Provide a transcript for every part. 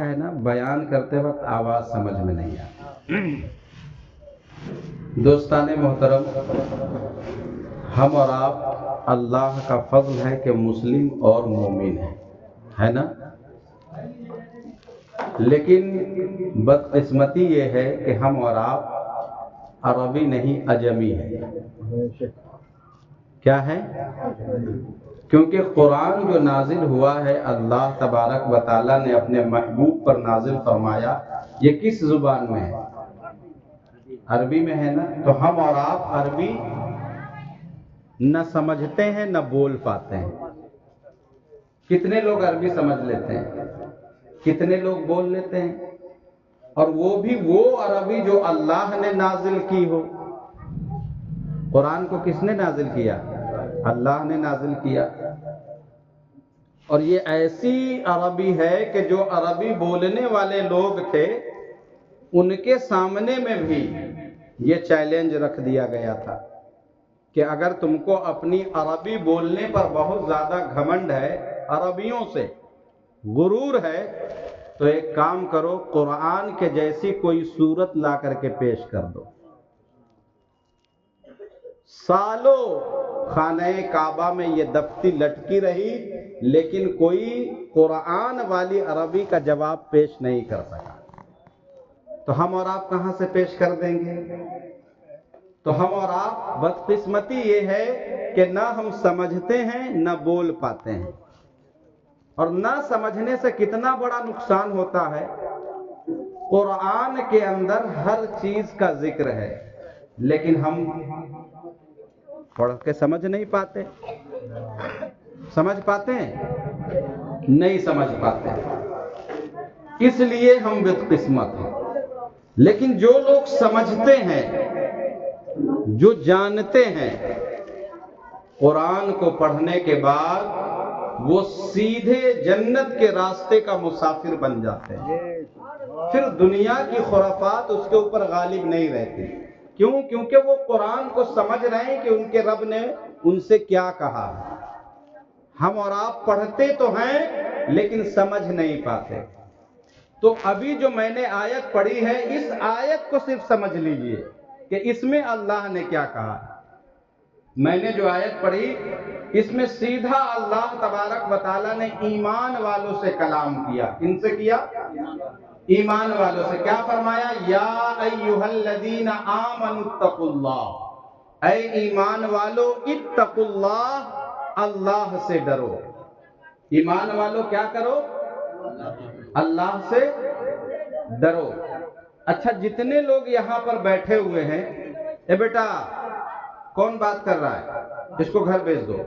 ہے نا، بیان کرتے وقت آواز سمجھ میں نہیں آتی۔ دوستان محترم، ہم اور آپ اللہ کا فضل ہے کہ مسلم اور مومن ہیں، ہے نا؟ لیکن بدقسمتی یہ ہے کہ ہم اور آپ عربی نہیں اجمی ہیں۔ کیا ہے؟ کیونکہ قرآن جو نازل ہوا ہے اللہ تبارک و تعالیٰ نے اپنے محبوب پر نازل فرمایا، یہ کس زبان میں ہے؟ عربی میں ہے نا؟ تو ہم اور آپ عربی نہ سمجھتے ہیں نہ بول پاتے ہیں۔ کتنے لوگ عربی سمجھ لیتے ہیں؟ کتنے لوگ بول لیتے ہیں؟ اور وہ بھی وہ عربی جو اللہ نے نازل کی ہو۔ قرآن کو کس نے نازل کیا؟ اللہ نے نازل کیا۔ اور یہ ایسی عربی ہے کہ جو عربی بولنے والے لوگ تھے ان کے سامنے میں بھی یہ چیلنج رکھ دیا گیا تھا کہ اگر تم کو اپنی عربی بولنے پر بہت زیادہ گھمنڈ ہے، عربیوں سے غرور ہے، تو ایک کام کرو، قرآن کے جیسی کوئی صورت لا کر کے پیش کر دو۔ سالوں خانہ کعبہ میں یہ دفتی لٹکی رہی لیکن کوئی قرآن والی عربی کا جواب پیش نہیں کر سکا۔ تو ہم اور آپ کہاں سے پیش کر دیں گے؟ تو ہم اور آپ بدقسمتی یہ ہے کہ نہ ہم سمجھتے ہیں نہ بول پاتے ہیں۔ اور نہ سمجھنے سے کتنا بڑا نقصان ہوتا ہے۔ قرآن کے اندر ہر چیز کا ذکر ہے لیکن ہم پڑھ کے سمجھ نہیں پاتے۔ سمجھ پاتے ہیں؟ نہیں سمجھ پاتے، اس لیے ہم بدقسمت ہیں۔ لیکن جو لوگ سمجھتے ہیں، جو جانتے ہیں، قرآن کو پڑھنے کے بعد وہ سیدھے جنت کے راستے کا مسافر بن جاتے ہیں۔ پھر دنیا کی خرافات اس کے اوپر غالب نہیں رہتی۔ کیوں؟ کیونکہ وہ قرآن کو سمجھ رہے ہیں کہ ان کے رب نے ان سے کیا کہا ہے۔ ہم اور آپ پڑھتے تو ہیں لیکن سمجھ نہیں پاتے۔ تو ابھی جو میں نے آیت پڑھی ہے، اس آیت کو صرف سمجھ لیجئے کہ اس میں اللہ نے کیا کہا ہے۔ میں نے جو آیت پڑھی اس میں سیدھا اللہ تبارک و تعالیٰ نے ایمان والوں سے کلام کیا۔ کن سے کیا؟ ایمان والوں سے۔ کیا فرمایا؟ یا ایھا الذین آمنوا اتقوا اللہ، اے ایمان والو اتقوا اللہ، اللہ سے ڈرو۔ ایمان والو کیا کرو؟ اللہ سے ڈرو۔ اچھا، جتنے لوگ یہاں پر بیٹھے ہوئے ہیں، اے بیٹا کون بات کر رہا ہے؟ اس کو گھر بھیج دو۔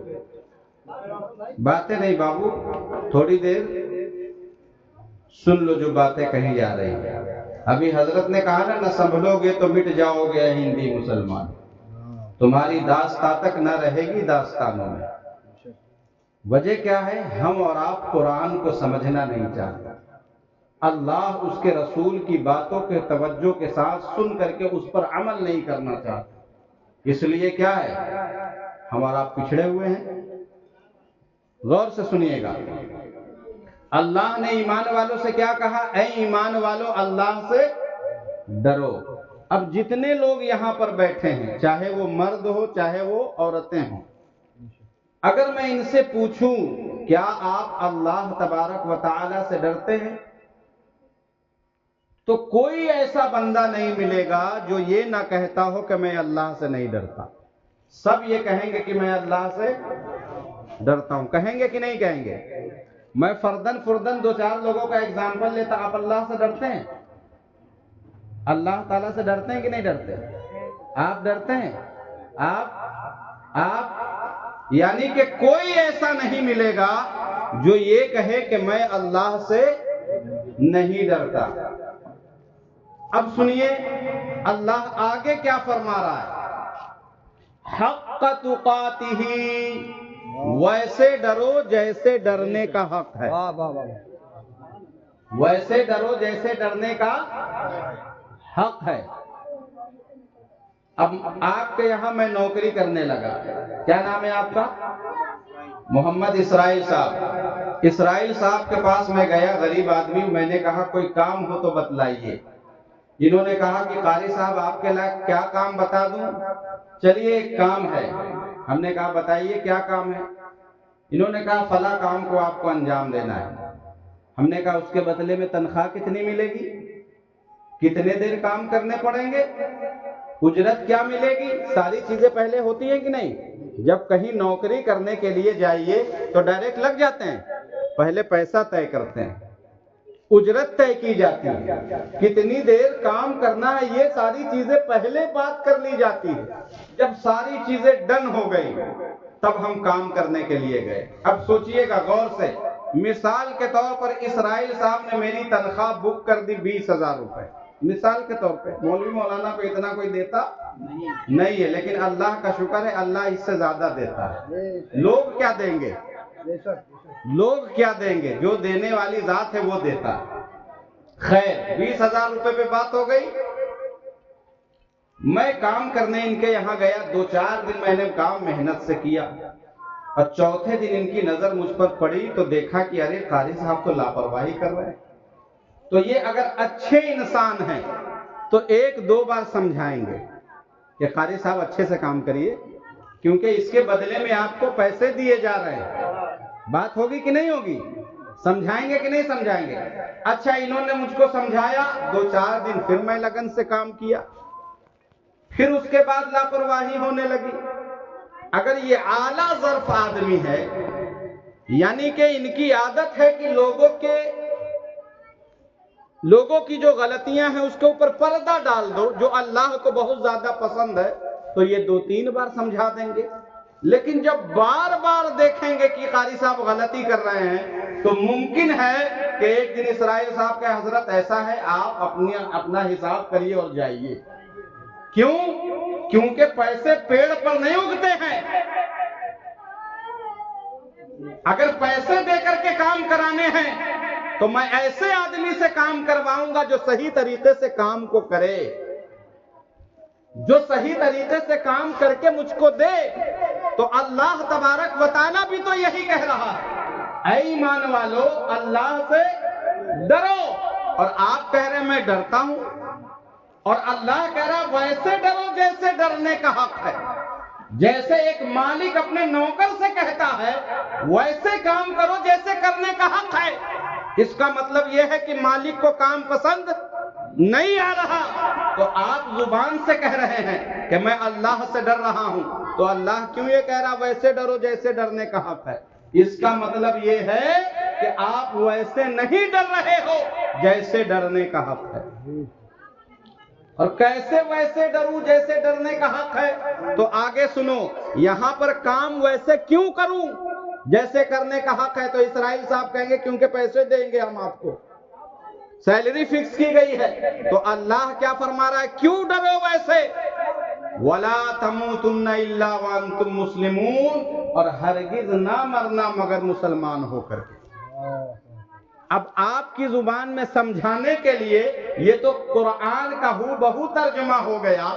باتیں نہیں بابو، تھوڑی دیر سن لو جو باتیں کہی جا رہی ہیں۔ ابھی حضرت نے کہا نا، نہ سنبھلو گے تو مٹ جاؤ گے ہندی مسلمان، تمہاری داستان تک نہ رہے گی داستانوں میں۔ وجہ کیا ہے؟ ہم اور آپ قرآن کو سمجھنا نہیں چاہتے۔ اللہ اس کے رسول کی باتوں کے توجہ کے ساتھ سن کر کے اس پر عمل نہیں کرنا چاہتے۔ اس لیے کیا ہے؟ ہم اور آپ پچھڑے ہوئے ہیں۔ غور سے سنیے گا، اللہ نے ایمان والوں سے کیا کہا؟ اے ایمان والو اللہ سے ڈرو۔ اب جتنے لوگ یہاں پر بیٹھے ہیں، چاہے وہ مرد ہو چاہے وہ عورتیں ہوں، اگر میں ان سے پوچھوں کیا آپ اللہ تبارک و تعالی سے ڈرتے ہیں، تو کوئی ایسا بندہ نہیں ملے گا جو یہ نہ کہتا ہو کہ میں اللہ سے نہیں ڈرتا۔ سب یہ کہیں گے کہ میں اللہ سے ڈرتا ہوں۔ کہیں گے کہ نہیں کہیں گے؟ میں فردن دو چار لوگوں کا ایگزامپل لیتا۔ آپ اللہ سے ڈرتے ہیں؟ اللہ تعالیٰ سے ڈرتے ہیں کہ نہیں ڈرتے؟ آپ ڈرتے ہیں؟ آپ یعنی کہ کوئی ایسا نہیں ملے گا جو یہ کہے کہ میں اللہ سے نہیں ڈرتا۔ اب سنیے اللہ آگے کیا فرما رہا ہے؟ حق تقاتہ، ویسے ڈرو جیسے ڈرنے کا حق ہے۔ ویسے ڈرو جیسے ڈرنے کا حق ہے۔ اب آپ کے یہاں میں نوکری کرنے لگا، کیا نام ہے آپ کا؟ محمد اسرائیل صاحب کے پاس میں گیا، غریب آدمی، میں نے کہا کوئی کام ہو تو بتلائیے۔ انہوں نے کہا کہ قاری صاحب آپ کے لائق کیا کام بتا دوں؟ چلیے ایک کام ہے۔ ہم نے کہا بتائیے کیا کام ہے؟ انہوں نے کہا فلاں کام کو آپ کو انجام دینا ہے۔ ہم نے کہا اس کے بدلے میں تنخواہ کتنی ملے گی؟ کتنے دیر کام کرنے پڑیں گے؟ اجرت کیا ملے گی؟ ساری چیزیں پہلے ہوتی ہیں کہ نہیں؟ جب کہیں نوکری کرنے کے لیے جائیے تو ڈائریکٹ لگ جاتے ہیں، پہلے پیسہ طے کرتے ہیں، اجرت طے کی جاتی ہے، کتنی دیر کام کرنا ہے، یہ ساری چیزیں پہلے بات کر لی جاتی ہے۔ جب ساری چیزیں ڈن ہو گئی تب ہم کام کرنے کے لیے گئے۔ اب سوچئے گا غور سے، مثال کے طور پر اسرائیل صاحب نے میری تنخواہ بک کر دی 20,000 روپے، مثال کے طور پہ۔ مولوی مولانا کو اتنا کوئی دیتا نہیں ہے، لیکن اللہ کا شکر ہے اللہ اس سے زیادہ دیتا ہے۔ لوگ کیا دیں گے؟ لوگ کیا دیں گے؟ جو دینے والی ذات ہے وہ دیتا ہے۔ خیر 20,000 روپے پہ بات ہو گئی۔ میں کام کرنے ان کے یہاں گیا، 2-4 دن میں نے کام محنت سے کیا، اور چوتھے دن ان کی نظر مجھ پر پڑی تو دیکھا کہ ارے قاری صاحب تو لاپرواہی کر رہے ہیں۔ تو یہ اگر اچھے انسان ہیں تو 1-2 بار سمجھائیں گے کہ قاری صاحب اچھے سے کام کریے، کیونکہ اس کے بدلے میں آپ کو پیسے دیے جا رہے ہیں۔ بات ہوگی کہ نہیں ہوگی؟ سمجھائیں گے کہ نہیں سمجھائیں گے؟ اچھا انہوں نے مجھ کو سمجھایا، 2-4 دن پھر میں لگن سے کام کیا، پھر اس کے بعد لاپرواہی ہونے لگی۔ اگر یہ اعلیٰ ظرف آدمی ہے، یعنی کہ ان کی عادت ہے کہ لوگوں کی جو غلطیاں ہیں اس کے اوپر پردہ ڈال دو، جو اللہ کو بہت زیادہ پسند ہے، تو یہ 2-3 بار سمجھا دیں گے۔ لیکن جب بار بار دیکھیں گے کہ قاری صاحب غلطی کر رہے ہیں تو ممکن ہے کہ ایک دن اسرائیل صاحب کا حضرت ایسا ہے آپ اپنا حساب کریے اور جائیے۔ کیوں؟ کیونکہ پیسے پیڑ پر نہیں اگتے ہیں۔ اگر پیسے دے کر کے کام کرانے ہیں تو میں ایسے آدمی سے کام کرواؤں گا جو صحیح طریقے سے کام کو کرے، جو صحیح طریقے سے کام کر کے مجھ کو دے۔ تو اللہ تبارک و تعالیٰ بھی تو یہی کہہ رہا ہے، اے ایمان والو اللہ سے ڈرو، اور آپ کہہ رہے ہیں میں ڈرتا ہوں، اور اللہ کہہ رہا ہے ویسے ڈرو جیسے ڈرنے کا حق ہے۔ جیسے ایک مالک اپنے نوکر سے کہتا ہے ویسے کام کرو جیسے کرنے کا حق ہے۔ اس کا مطلب یہ ہے کہ مالک کو کام پسند نہیں آ رہا تو آپ زبان سے کہہ رہے ہیں کہ میں اللہ سے ڈر رہا ہوں، تو اللہ کیوں یہ کہہ رہا ویسے ڈرو جیسے ڈرنے کا حق ہے؟ اس کا مطلب یہ ہے کہ آپ ویسے نہیں ڈر رہے ہو جیسے ڈرنے کا حق ہے۔ اور کیسے ویسے ڈروں جیسے ڈرنے کا حق ہے؟ تو آگے سنو، یہاں پر کام ویسے کیوں کروں جیسے کرنے کا حق ہے؟ تو اسرائیل صاحب کہیں گے کیونکہ پیسے دیں گے ہم آپ کو، سیلری فکس کی گئی ہے۔ تو اللہ کیا فرما رہا ہے؟ کیوں ڈرو ویسے؟ وَلَا تَمُوتُنَّ إِلَّا وَأَنْتُمْ مُسْلِمُونَ، اور ہرگز نہ مرنا مگر مسلمان ہو کر کے۔ اب آپ کی زبان میں سمجھانے کے لیے یہ تو قرآن کا ہو بہو ترجمہ ہو گیا،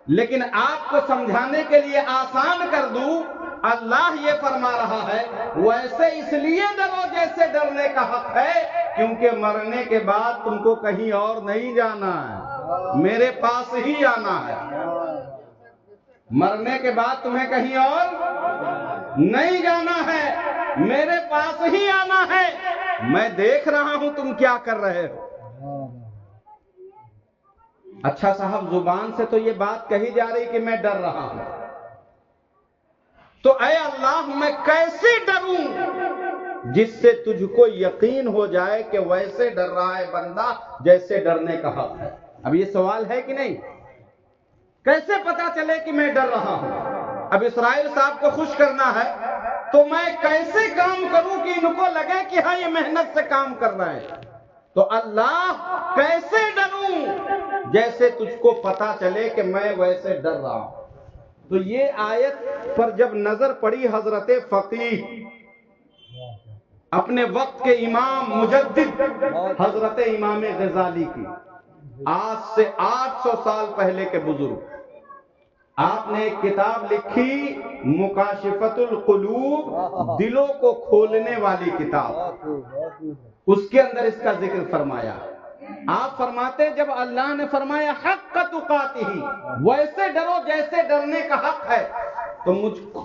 لیکن آپ کو سمجھانے کے لیے آسان کر دوں، اللہ یہ فرما رہا ہے ویسے اس لیے ڈرو جیسے ڈرنے کا حق ہے، کیونکہ مرنے کے بعد تم کو کہیں اور نہیں جانا ہے، میرے پاس ہی آنا ہے۔ مرنے کے بعد تمہیں کہیں اور نہیں جانا ہے، میرے پاس ہی آنا ہے۔ میں دیکھ رہا ہوں تم کیا کر رہے ہو۔ اچھا صاحب زبان سے تو یہ بات کہی جا رہی کہ میں ڈر رہا ہوں، تو اے اللہ میں کیسے ڈروں جس سے تجھ کو یقین ہو جائے کہ ویسے ڈر رہا ہے بندہ جیسے ڈرنے کا حق ہے؟ اب یہ سوال ہے کہ نہیں؟ کیسے پتا چلے کہ میں ڈر رہا ہوں؟ اب اسرائیل صاحب کو خوش کرنا ہے تو میں کیسے کام کروں کہ ان کو لگے کہ ہاں یہ محنت سے کام کر رہے ہیں؟ تو اللہ کیسے ڈروں جیسے تجھ کو پتا چلے کہ میں ویسے ڈر رہا ہوں۔ تو یہ آیت پر جب نظر پڑی حضرت فقیہ اپنے وقت کے امام مجدد حضرت امام غزالی کی، آج سے 800 سال پہلے کے بزرگ، آپ نے ایک کتاب لکھی مکاشفت القلوب، دلوں کو کھولنے والی کتاب، اس کے اندر اس کا ذکر فرمایا۔ آپ فرماتے جب اللہ نے فرمایا حق تقاتہ، ویسے ڈرو جیسے ڈرنے کا حق ہے، تو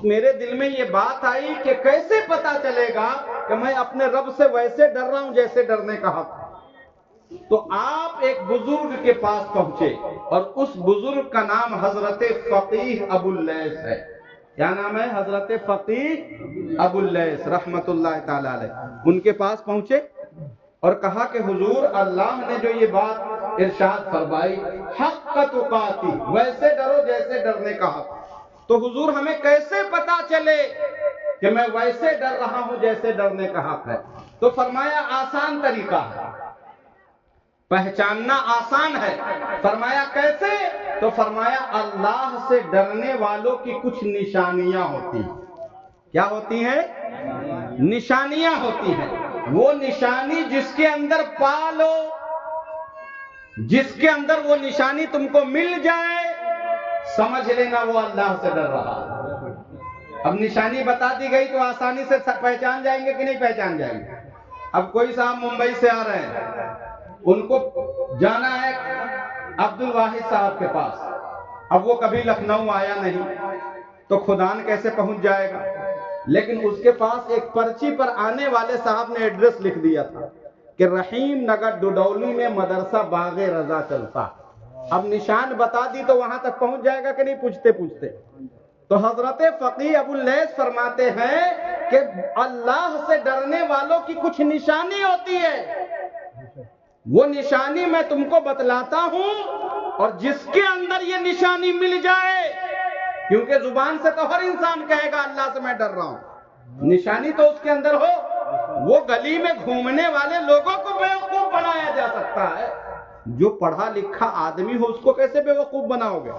میرے دل میں یہ بات آئی کہ کیسے پتا چلے گا کہ میں اپنے رب سے ویسے ڈر رہا ہوں جیسے ڈرنے کا حق ہے؟ تو آپ ایک بزرگ کے پاس پہنچے، اور اس بزرگ کا نام حضرت فقیہ ابو اللیث ہے۔ کیا نام ہے؟ حضرت فقیہ ابو اللیث رحمت اللہ تعالی علیہ۔ ان کے پاس پہنچے اور کہا کہ حضور، اللہ نے جو یہ بات ارشاد فرمائی حق تقاتی، ویسے ڈرو جیسے ڈرنے کا حق، تو حضور ہمیں کیسے پتا چلے کہ میں ویسے ڈر رہا ہوں جیسے ڈرنے کا حق ہے؟ تو فرمایا آسان طریقہ ہے، پہچاننا آسان ہے۔ فرمایا کیسے؟ تو فرمایا اللہ سے ڈرنے والوں کی کچھ نشانیاں ہوتی ہیں۔ کیا ہوتی ہیں؟ نشانیاں ہوتی ہیں۔ وہ نشانی جس کے اندر پالو، جس کے اندر وہ نشانی تم کو مل جائے، سمجھ لینا وہ اللہ سے ڈر رہا ہے۔ اب نشانی بتا دی گئی تو آسانی سے پہچان جائیں گے کہ نہیں پہچان جائیں گے؟ اب کوئی صاحب ممبئی سے آ رہے ہیں، ان کو جانا ہے عبد الواحد صاحب کے پاس، اب وہ کبھی لکھنؤ آیا نہیں تو خدان کیسے پہنچ جائے گا؟ لیکن اس کے پاس ایک پرچی پر آنے والے صاحب نے ایڈریس لکھ دیا تھا کہ رحیم نگر ڈڈولی میں مدرسہ باغ رضا چلتا۔ اب نشان بتا دی تو وہاں تک پہنچ جائے گا کہ نہیں پوچھتے پوچھتے؟ تو حضرت فقیہ ابو اللیث فرماتے ہیں کہ اللہ سے ڈرنے والوں کی کچھ نشانی ہوتی ہے، وہ نشانی میں تم کو بتلاتا ہوں، اور جس کے اندر یہ نشانی مل جائے، کیونکہ زبان سے تو ہر انسان کہے گا اللہ سے میں ڈر رہا ہوں، نشانی تو اس کے اندر ہو۔ وہ گلی میں گھومنے والے لوگوں کو بیوقوف بنایا جا سکتا ہے، جو پڑھا لکھا آدمی ہو اس کو کیسے بیوقوف بناؤ گے؟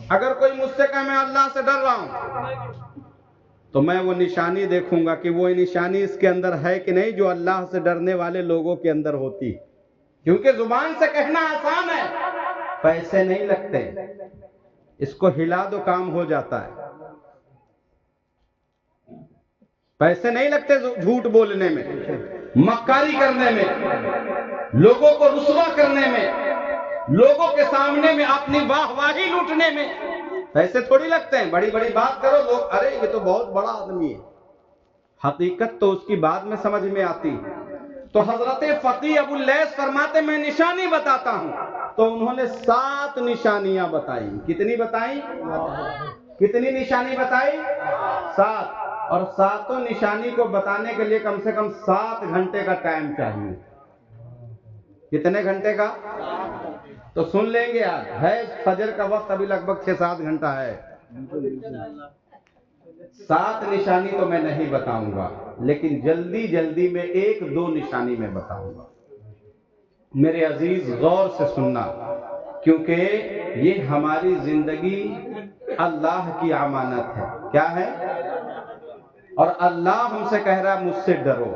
اگر کوئی مجھ سے کہے میں اللہ سے ڈر رہا ہوں، تو میں وہ نشانی دیکھوں گا کہ وہ نشانی اس کے اندر ہے کہ نہیں جو اللہ سے ڈرنے والے لوگوں کے اندر ہوتی۔ کیونکہ زبان سے کہنا آسان ہے، پیسے نہیں لگتے، اس کو ہلا دو کام ہو جاتا ہے۔ پیسے نہیں لگتے جھوٹ بولنے میں، مکاری کرنے میں، لوگوں کو رسوا کرنے میں، لوگوں کے سامنے میں اپنی واہ واہی لوٹنے میں پیسے تھوڑی لگتے ہیں۔ بڑی بڑی بات کرو، لوگ ارے یہ تو بہت بڑا آدمی ہے، حقیقت تو اس کی بعد میں سمجھ میں آتی۔ تو حضرت فقیہ ابو اللیث فرماتے میں نشانی بتاتا ہوں، تو انہوں نے 7 نشانیاں بتائی۔ کتنی بتائیں؟ کتنی نشانی بتائی؟ 7۔ اور 7 نشانی کو بتانے کے لیے کم سے کم 7 گھنٹے کا ٹائم چاہیے۔ کتنے گھنٹے کا؟ تو سن لیں گے آج، ہے فجر کا وقت ابھی لگ بھگ 6-7 گھنٹہ ہے۔ 7 نشانی تو میں نہیں بتاؤں گا، لیکن جلدی جلدی میں 1-2 نشانی میں بتاؤں گا۔ میرے عزیز غور سے سننا، کیونکہ یہ ہماری زندگی اللہ کی امانت ہے۔ کیا ہے؟ اور اللہ ہم سے کہہ رہا ہے مجھ سے ڈرو۔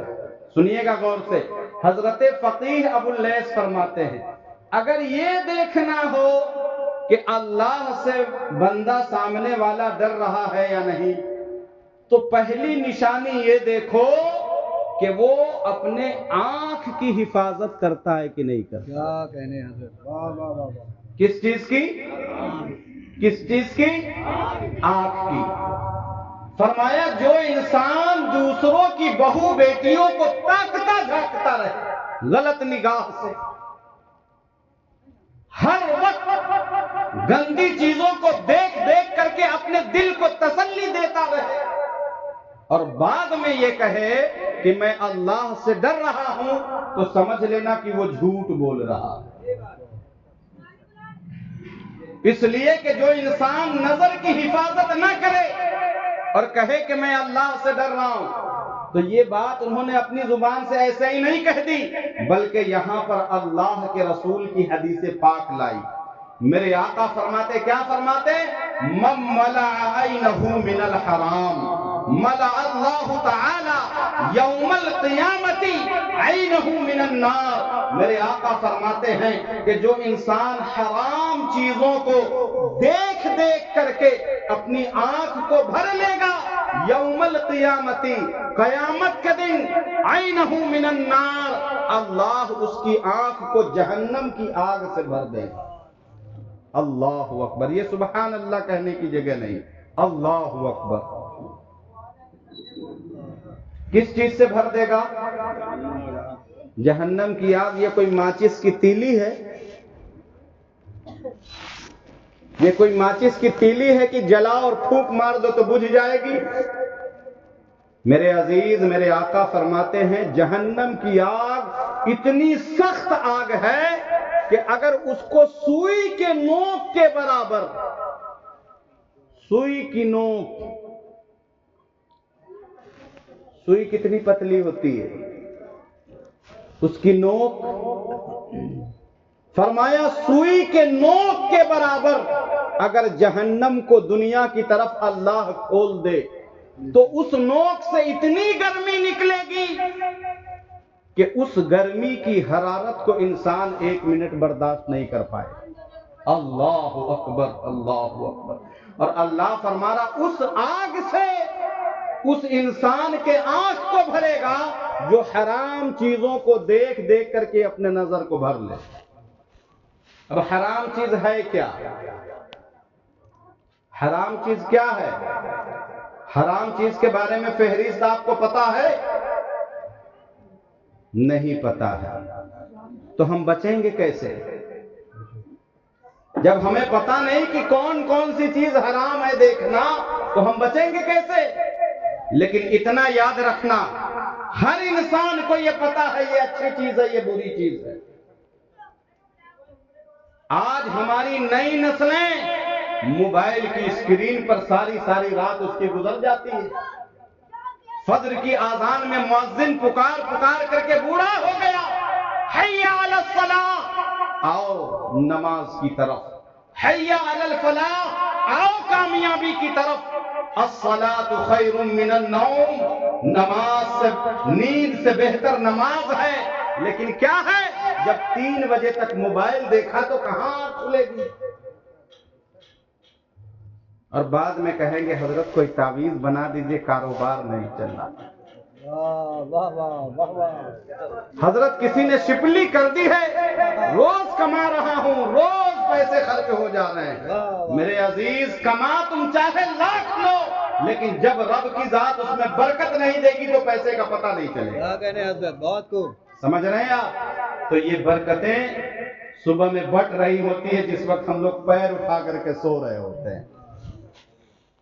سنیے گا غور سے، حضرت فقیہ ابو اللیث فرماتے ہیں اگر یہ دیکھنا ہو کہ اللہ سے بندہ سامنے والا ڈر رہا ہے یا نہیں، تو پہلی نشانی یہ دیکھو کہ وہ اپنے آنکھ کی حفاظت کرتا ہے کہ نہیں کرتا۔ کیا کہنے حضرت، واہ واہ واہ واہ۔ کس چیز کی؟ کس چیز کی؟ آنکھ کی۔ فرمایا جو انسان دوسروں کی بہو بیٹیوں کو تاکتا جھانکتا رہے غلط نگاہ سے، ہر وقت گندی چیزوں کو دیکھ دیکھ کر کے اپنے دل کو تسلی دیتا رہے، اور بعد میں یہ کہے کہ میں اللہ سے ڈر رہا ہوں، تو سمجھ لینا کہ وہ جھوٹ بول رہا ہے۔ اس لیے کہ جو انسان نظر کی حفاظت نہ کرے اور کہے کہ میں اللہ سے ڈر رہا ہوں، تو یہ بات انہوں نے اپنی زبان سے ایسے ہی نہیں کہہ دی، بلکہ یہاں پر اللہ کے رسول کی حدیث پاک لائی۔ میرے آقا فرماتے، کیا فرماتے؟ من ملع عینہ من الحرام، ملأ اللہ تعالی یوم القیامت عینہ من النار. میرے آقا فرماتے ہیں کہ جو انسان حرام چیزوں کو دیکھ دیکھ کر کے اپنی آنکھ کو بھر لے گا یوم القیامت قیامت کے دن عینہ من النار اللہ اس کی آنکھ کو جہنم کی آگ سے بھر دے گا. اللہ اکبر. یہ سبحان اللہ کہنے کی جگہ نہیں. اللہ اکبر. کس چیز سے بھر دے گا؟ جہنم کی آگ. یہ کوئی ماچس کی تیلی ہے؟ یہ کوئی ماچس کی تیلی ہے کہ جلا اور پھونک مار دو تو بجھ جائے گی؟ میرے عزیز میرے آقا فرماتے ہیں جہنم کی آگ اتنی سخت آگ ہے کہ اگر اس کو سوئی کے نوک کے برابر، سوئی کی نوک، سوئی کتنی پتلی ہوتی ہے، اس کی نوک، فرمایا سوئی کے نوک کے برابر اگر جہنم کو دنیا کی طرف اللہ کھول دے تو اس نوک سے اتنی گرمی نکلے گی کہ اس گرمی کی حرارت کو انسان 1 منٹ برداشت نہیں کر پائے. اللہ اکبر. اللہ اکبر. اور اللہ فرما رہا اس آگ سے اس انسان کے آنکھ کو بھرے گا جو حرام چیزوں کو دیکھ دیکھ کر کے اپنے نظر کو بھر لے. اب حرام چیز ہے کیا؟ حرام چیز کیا ہے؟ حرام چیز کے بارے میں فہرست آپ کو پتا ہے؟ نہیں پتا ہے. تو ہم بچیں گے کیسے جب ہمیں پتا نہیں کہ کون کون سی چیز حرام ہے دیکھنا؟ تو ہم بچیں گے کیسے؟ لیکن اتنا یاد رکھنا ہر انسان کو یہ پتا ہے یہ اچھی چیز ہے یہ بری چیز ہے. آج ہماری نئی نسلیں موبائل کی اسکرین پر ساری رات اس کی گزر جاتی ہے. فجر کی آذان میں مؤذن پکار کر کے بوڑھا ہو گیا، حی علی الصلاۃ، آؤ نماز کی طرف، حی علی الفلاح، آؤ کامیابی کی طرف. الصلاۃ خیر من النوم، نماز سے، نیند سے بہتر نماز ہے. لیکن کیا ہے جب 3 بجے تک موبائل دیکھا تو کہاں کھلے گی؟ اور بعد میں کہیں گے حضرت کوئی تعویذ بنا دیجئے کاروبار نہیں چل رہا. حضرت کسی نے شپلی کر دی ہے، روز کما رہا ہوں، روز پیسے خرچ ہو جا رہے ہیں. میرے عزیز کما تم چاہے لاکھ لو لیکن جب رب کی ذات اس میں برکت نہیں دے گی تو پیسے کا پتہ نہیں چلے گا. بہت خوب سمجھ رہے ہیں آپ؟ تو یہ برکتیں صبح میں بٹ رہی ہوتی ہے جس وقت ہم لوگ پیر اٹھا کر کے سو رہے ہوتے ہیں.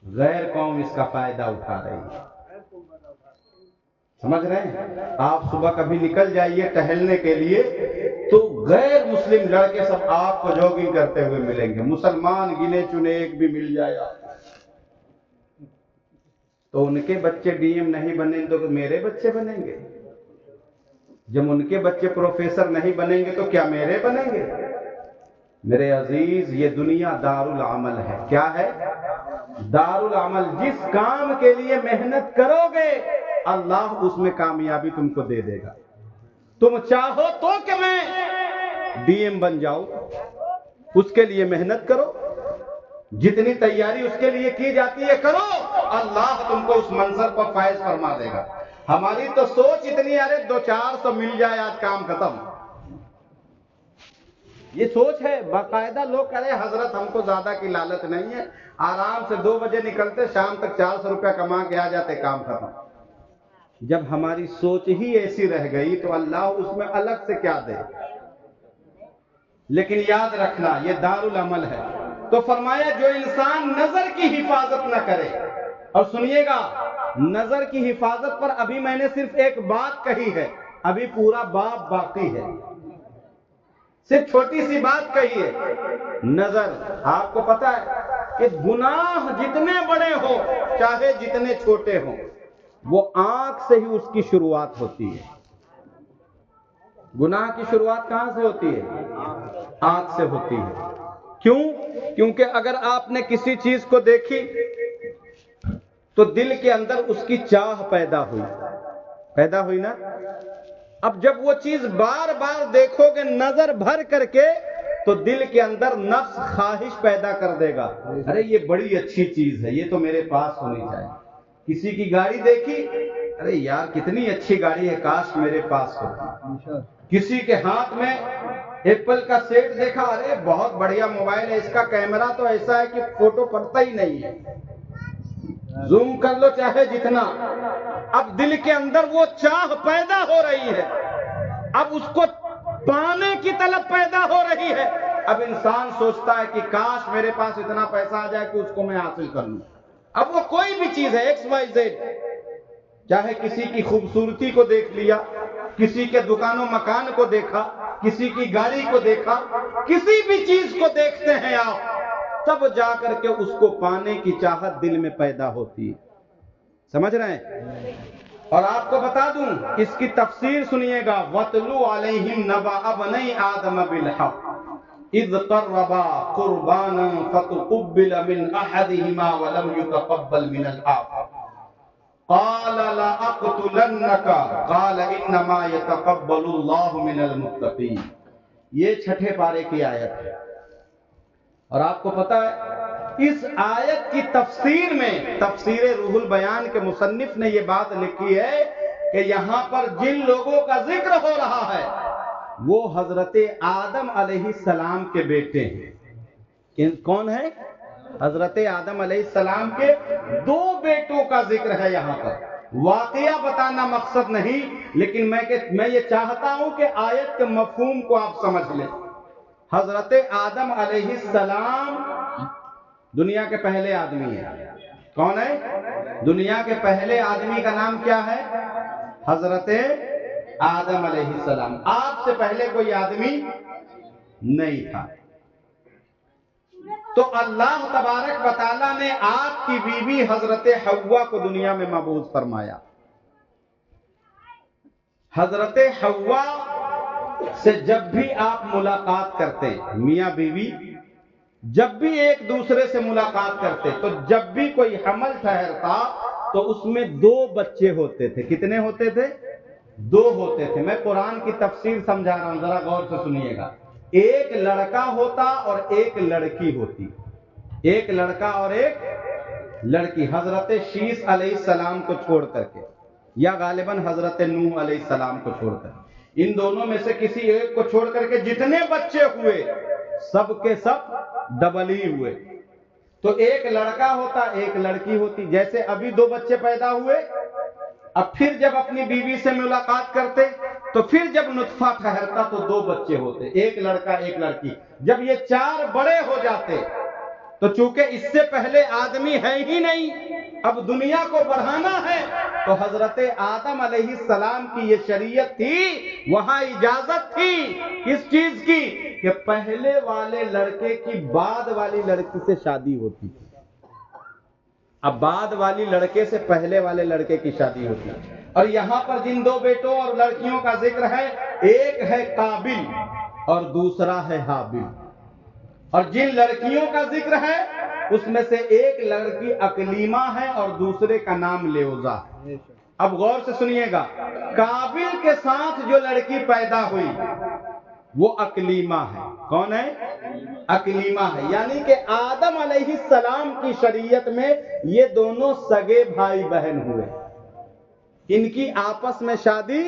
غیر قوم اس کا فائدہ اٹھا رہی ہے. سمجھ رہے ہیں؟ آپ صبح کبھی نکل جائیے ٹہلنے کے لیے تو غیر مسلم لڑکے سب آپ کو جوگنگ کرتے ہوئے ملیں گے. مسلمان گنے چنے ایک بھی مل جائے آپ تو ان کے بچے ڈی ایم نہیں بنیں تو میرے بچے بنیں گے. جب ان کے بچے پروفیسر نہیں بنیں گے تو کیا میرے بنیں گے؟ میرے عزیز یہ دنیا دار العمل ہے. کیا ہے؟ دار العمل. جس کام کے لیے محنت کرو گے اللہ اس میں کامیابی تم کو دے دے گا. تم چاہو تو کہ میں ڈی ایم بن جاؤں، اس کے لیے محنت کرو، جتنی تیاری اس کے لیے کی جاتی ہے کرو، اللہ تم کو اس منظر پر فائز فرما دے گا. ہماری تو سوچ اتنی ارے 200-400 مل جائے آج کام ختم. یہ سوچ ہے. باقاعدہ لوگ کہہ رہے حضرت ہم کو زیادہ کی لالچ نہیں ہے، آرام سے 2 بجے نکلتے شام تک 400 روپیہ کما کے آ جاتے، کام ختم. جب ہماری سوچ ہی ایسی رہ گئی تو اللہ اس میں الگ سے کیا دے. لیکن یاد رکھنا یہ دار العمل ہے. تو فرمایا جو انسان نظر کی حفاظت نہ کرے، اور سنیے گا نظر کی حفاظت پر ابھی میں نے صرف ایک بات کہی ہے، ابھی پورا باب باقی ہے. صرف چھوٹی سی بات کہی ہے. نظر آپ کو پتا ہے کہ گناہ جتنے بڑے ہوں چاہے جتنے چھوٹے ہوں وہ آنکھ سے ہی اس کی شروعات ہوتی ہے. گناہ کی شروعات کہاں سے ہوتی ہے؟ آنکھ سے ہوتی ہے. کیوں؟ کیونکہ اگر آپ نے کسی چیز کو دیکھی تو دل کے اندر اس کی چاہ پیدا ہوئی نا. اب جب وہ چیز بار بار دیکھو گے نظر بھر کر کے تو دل کے اندر نفس خواہش پیدا کر دے گا, ارے یہ بڑی اچھی چیز ہے, یہ تو میرے پاس ہونی چاہیے. کسی کی گاڑی دیکھی, ارے یار کتنی اچھی گاڑی ہے, کاش میرے پاس ہوتی. کسی کے ہاتھ میں ایپل کا سیٹ دیکھا, ارے بہت بڑھیا موبائل ہے, اس کا کیمرہ تو ایسا ہے کہ فوٹو پڑتا ہی نہیں ہے, زوم کر لو چاہے جتنا. اب دل کے اندر وہ چاہ پیدا ہو رہی ہے, اب اس کو پانے کی طلب پیدا ہو رہی ہے. اب انسان سوچتا ہے کہ کاش میرے پاس اتنا پیسہ آ جائے کہ اس کو میں حاصل کر لوں. اب وہ کوئی بھی چیز ہے ایکس وائی زیڈ, چاہے کسی کی خوبصورتی کو دیکھ لیا, کسی کے دکان و مکان کو دیکھا, کسی کی گاڑی کو دیکھا, کسی بھی چیز کو دیکھتے ہیں آپ, تب جا کر کے اس کو پانے کی چاہت دل میں پیدا ہوتی ہے. سمجھ رہے ہیں؟ اور آپ کو بتا دوں اس کی تفسیر سنیے گا. وَاتْلُ عَلَيْهِمْ نَبَأَ ابْنَيْ آدَمَ بِالْحَقِّ إِذْ قَرَّبَا قُرْبَانًا فَتُقُبِّلَ مِنْ أَحَدِهِمَا وَلَمْ يُتَقَبَّلْ مِنَ الْآخَرِ قَالَ لَأَقْتُلَنَّكَ قَالَ إِنَّمَا يَتَقَبَّلُ اللَّهُ مِنَ الْمُتَّقِينَ. یہ چھٹے پارے کی آیت ہے. اور آپ کو پتا ہے اس آیت کی تفسیر میں, تفسیر روح البیان کے مصنف نے یہ بات لکھی ہے کہ یہاں پر جن لوگوں کا ذکر ہو رہا ہے وہ حضرت آدم علیہ السلام کے بیٹے ہیں. کون ہے؟ حضرت آدم علیہ السلام کے دو بیٹوں کا ذکر ہے یہاں پر. واقعہ بتانا مقصد نہیں, لیکن میں یہ چاہتا ہوں کہ آیت کے مفہوم کو آپ سمجھ لیں. حضرت آدم علیہ السلام دنیا کے پہلے آدمی ہیں. کون ہے؟ دنیا کے پہلے آدمی کا نام کیا ہے؟ حضرت آدم علیہ السلام. آپ سے پہلے کوئی آدمی نہیں تھا. تو اللہ تبارک و تعالیٰ نے آپ کی بیوی حضرت حوا کو دنیا میں مبعوث فرمایا. حضرت حوا سے جب بھی آپ ملاقات کرتے, میاں بیوی جب بھی ایک دوسرے سے ملاقات کرتے, تو جب بھی کوئی حمل ٹھہرتا تو اس میں دو بچے ہوتے تھے. کتنے ہوتے تھے؟ دو ہوتے تھے. میں قرآن کی تفسیر سمجھا رہا ہوں, ذرا غور سے سنیے گا. ایک لڑکا ہوتا اور ایک لڑکی ہوتی. ایک لڑکا اور ایک لڑکی. حضرت شیس علیہ السلام کو چھوڑ کر کے, یا غالباً حضرت نوح علیہ السلام کو چھوڑ کر, ان دونوں میں سے کسی ایک کو چھوڑ کر کے جتنے بچے ہوئے سب کے سب ڈبل ہی ہوئے. تو ایک لڑکا ہوتا ایک لڑکی ہوتی. جیسے ابھی دو بچے پیدا ہوئے, اب پھر جب اپنی بیوی سے ملاقات کرتے تو پھر جب نطفہ ٹھہرتا تو دو بچے ہوتے, ایک لڑکا ایک لڑکی. جب یہ چار بڑے ہو جاتے تو چونکہ اس سے پہلے آدمی ہے ہی نہیں, اب دنیا کو بڑھانا ہے, تو حضرت آدم علیہ السلام کی یہ شریعت تھی, وہاں اجازت تھی کس چیز کی, کہ پہلے والے لڑکے کی بعد والی لڑکی سے شادی ہوتی تھی. اب بعد والی لڑکے سے پہلے والے لڑکے کی شادی ہوتی. اور یہاں پر جن دو بیٹوں اور لڑکیوں کا ذکر ہے, ایک ہے قابل اور دوسرا ہے حابل. اور جن لڑکیوں کا ذکر ہے اس میں سے ایک لڑکی اکلیمہ ہے اور دوسرے کا نام لیوزا ہے. اب غور سے سنیے گا, قابل کے ساتھ جو لڑکی پیدا ہوئی وہ اکلیمہ ہے. کون ہے؟ اکلیمہ ہے. یعنی کہ آدم علیہ السلام کی شریعت میں یہ دونوں سگے بھائی بہن ہوئے, ان کی آپس میں شادی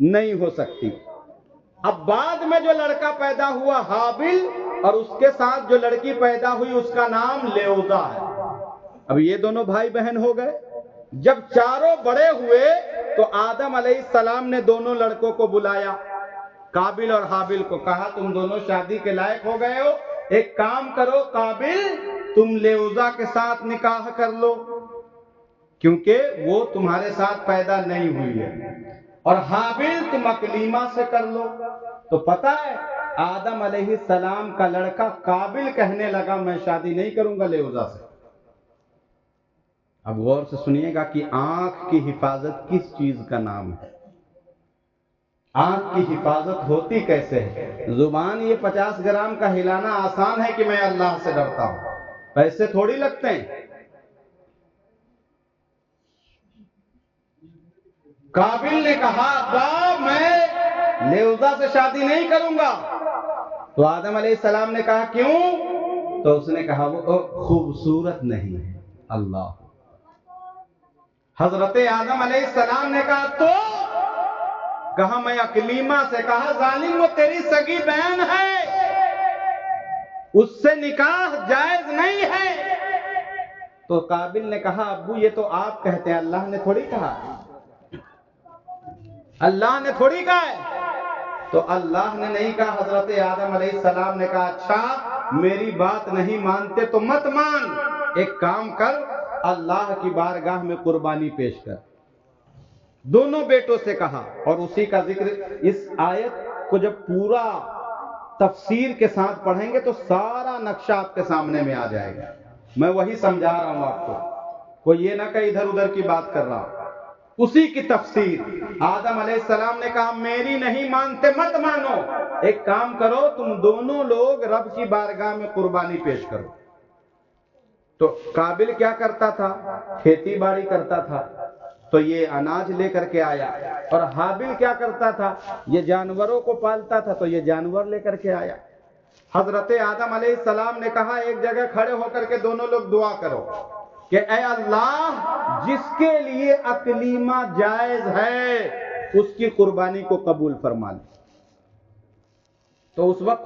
نہیں ہو سکتی. اب بعد میں جو لڑکا پیدا ہوا حابل, اور اس کے ساتھ جو لڑکی پیدا ہوئی اس کا نام لیوزا ہے. اب یہ دونوں بھائی بہن ہو گئے. جب چاروں بڑے ہوئے تو آدم علیہ السلام نے دونوں لڑکوں کو بلایا, قابل اور حابل کو, کہا تم دونوں شادی کے لائق ہو گئے ہو, ایک کام کرو قابل, تم لیوزا کے ساتھ نکاح کر لو کیونکہ وہ تمہارے ساتھ پیدا نہیں ہوئی ہے, اور حابل تم اکلیمہ سے کر لو. تو پتہ ہے آدم علیہ السلام کا لڑکا قابل کہنے لگا میں شادی نہیں کروں گا لیوزا سے. اب غور سے سنیے گا کہ آنکھ کی حفاظت کس چیز کا نام ہے, آنکھ کی حفاظت ہوتی کیسے ہے؟ زبان یہ 50 گرام کا ہلانا آسان ہے کہ میں اللہ سے ڈرتا ہوں, پیسے تھوڑی لگتے ہیں. قابل نے کہا ابا میں لیوزا سے شادی نہیں کروں گا. تو آدم علیہ السلام نے کہا کیوں؟ تو اس نے کہا وہ خوبصورت نہیں ہے. اللہ. حضرت آدم علیہ السلام نے کہا تو؟ کہا میں اکلیمہ سے. کہا ظالم وہ تیری سگی بہن ہے, اس سے نکاح جائز نہیں ہے. تو قابل نے کہا ابو یہ تو آپ کہتے ہیں, اللہ نے تھوڑی کہا, اللہ نے تھوڑی کہا ہے. تو اللہ نے نہیں کہا. حضرت آدم علیہ السلام نے کہا اچھا میری بات نہیں مانتے تو مت مان, ایک کام کر اللہ کی بارگاہ میں قربانی پیش کر. دونوں بیٹوں سے کہا, اور اسی کا ذکر اس آیت کو جب پورا تفسیر کے ساتھ پڑھیں گے تو سارا نقشہ آپ کے سامنے میں آ جائے گا. میں وہی سمجھا رہا ہوں آپ کو, کوئی یہ نہ کہ ادھر ادھر کی بات کر رہا ہوں. اسی کی تفسیر. آدم علیہ السلام نے کہا میری نہیں مانتے مت مانو, ایک کام کرو تم دونوں لوگ رب کی بارگاہ میں قربانی پیش کرو. تو قابل کیا کرتا تھا؟ کھیتی باڑی کرتا تھا, تو یہ اناج لے کر کے آیا. اور حابل کیا کرتا تھا؟ یہ جانوروں کو پالتا تھا, تو یہ جانور لے کر کے آیا. حضرت آدم علیہ السلام نے کہا ایک جگہ کھڑے ہو کر کے دونوں لوگ دعا کرو کہ اے اللہ جس کے لیے اکلیمہ جائز ہے اس کی قربانی کو قبول فرما لے. تو اس وقت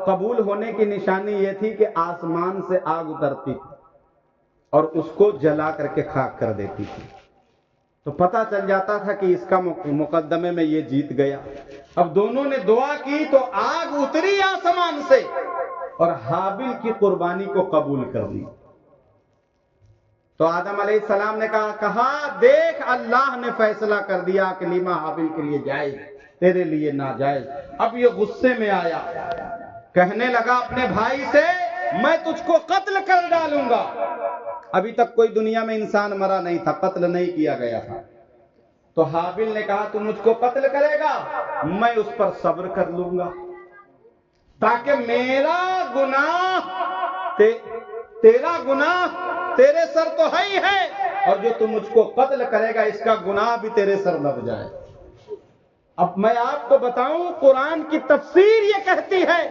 قبول ہونے کی نشانی یہ تھی کہ آسمان سے آگ اترتی تھی اور اس کو جلا کر کے خاک کر دیتی تھی. تو پتہ چل جاتا تھا کہ اس کا مقدمے میں یہ جیت گیا. اب دونوں نے دعا کی تو آگ اتری آسمان سے اور حابل کی قربانی کو قبول کر لی. تو آدم علیہ السلام نے کہا دیکھ اللہ نے فیصلہ کر دیا کلیمہ حابل کے لیے جائز, تیرے لیے ناجائز. اب یہ غصے میں آیا, کہنے لگا اپنے بھائی سے میں تجھ کو قتل کر ڈالوں گا. ابھی تک کوئی دنیا میں انسان مرا نہیں تھا, قتل نہیں کیا گیا تھا. تو حابل نے کہا تو مجھ کو قتل کرے گا, میں اس پر صبر کر لوں گا تاکہ میرا گناہ تیرا گناہ تیرے سر تو ہے ہی ہے, اور جو تم مجھ کو قتل کرے گا اس کا گناہ بھی تیرے سر لگ جائے. اب میں آپ کو بتاؤں قرآن کی تفسیر یہ کہتی ہے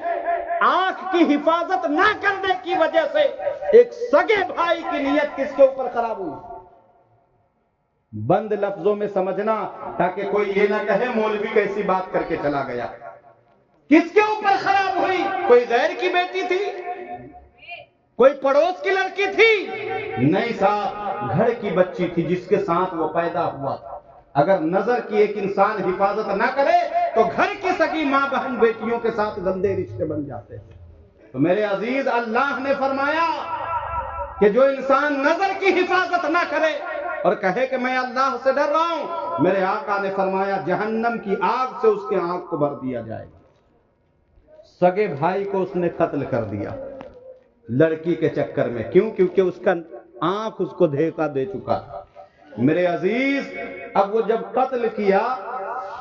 آنکھ کی حفاظت نہ کرنے کی وجہ سے ایک سگے بھائی کی نیت کس کے اوپر خراب ہوئی. بند لفظوں میں سمجھنا تاکہ کوئی یہ نہ کہے مولوی کیسی بات کر کے چلا گیا. کس کے اوپر خراب ہوئی؟ کوئی غیر کی بیٹی تھی؟ کوئی پڑوس کی لڑکی تھی؟ نہیں صاحب, گھر کی بچی تھی جس کے ساتھ وہ پیدا ہوا تھا. اگر نظر کی ایک انسان حفاظت نہ کرے تو گھر کی سگی ماں بہن بیٹیوں کے ساتھ گندے رشتے بن جاتے ہیں. تو میرے عزیز اللہ نے فرمایا کہ جو انسان نظر کی حفاظت نہ کرے اور کہے کہ میں اللہ سے ڈر رہا ہوں, میرے آقا نے فرمایا جہنم کی آگ سے اس کے آنکھ کو بھر دیا جائے گا. سگے بھائی کو اس نے قتل کر دیا لڑکی کے چکر میں. کیوں؟ کیونکہ اس کا آنکھ اس کو دھوکہ دے چکا تھا. میرے عزیز اب وہ جب قتل کیا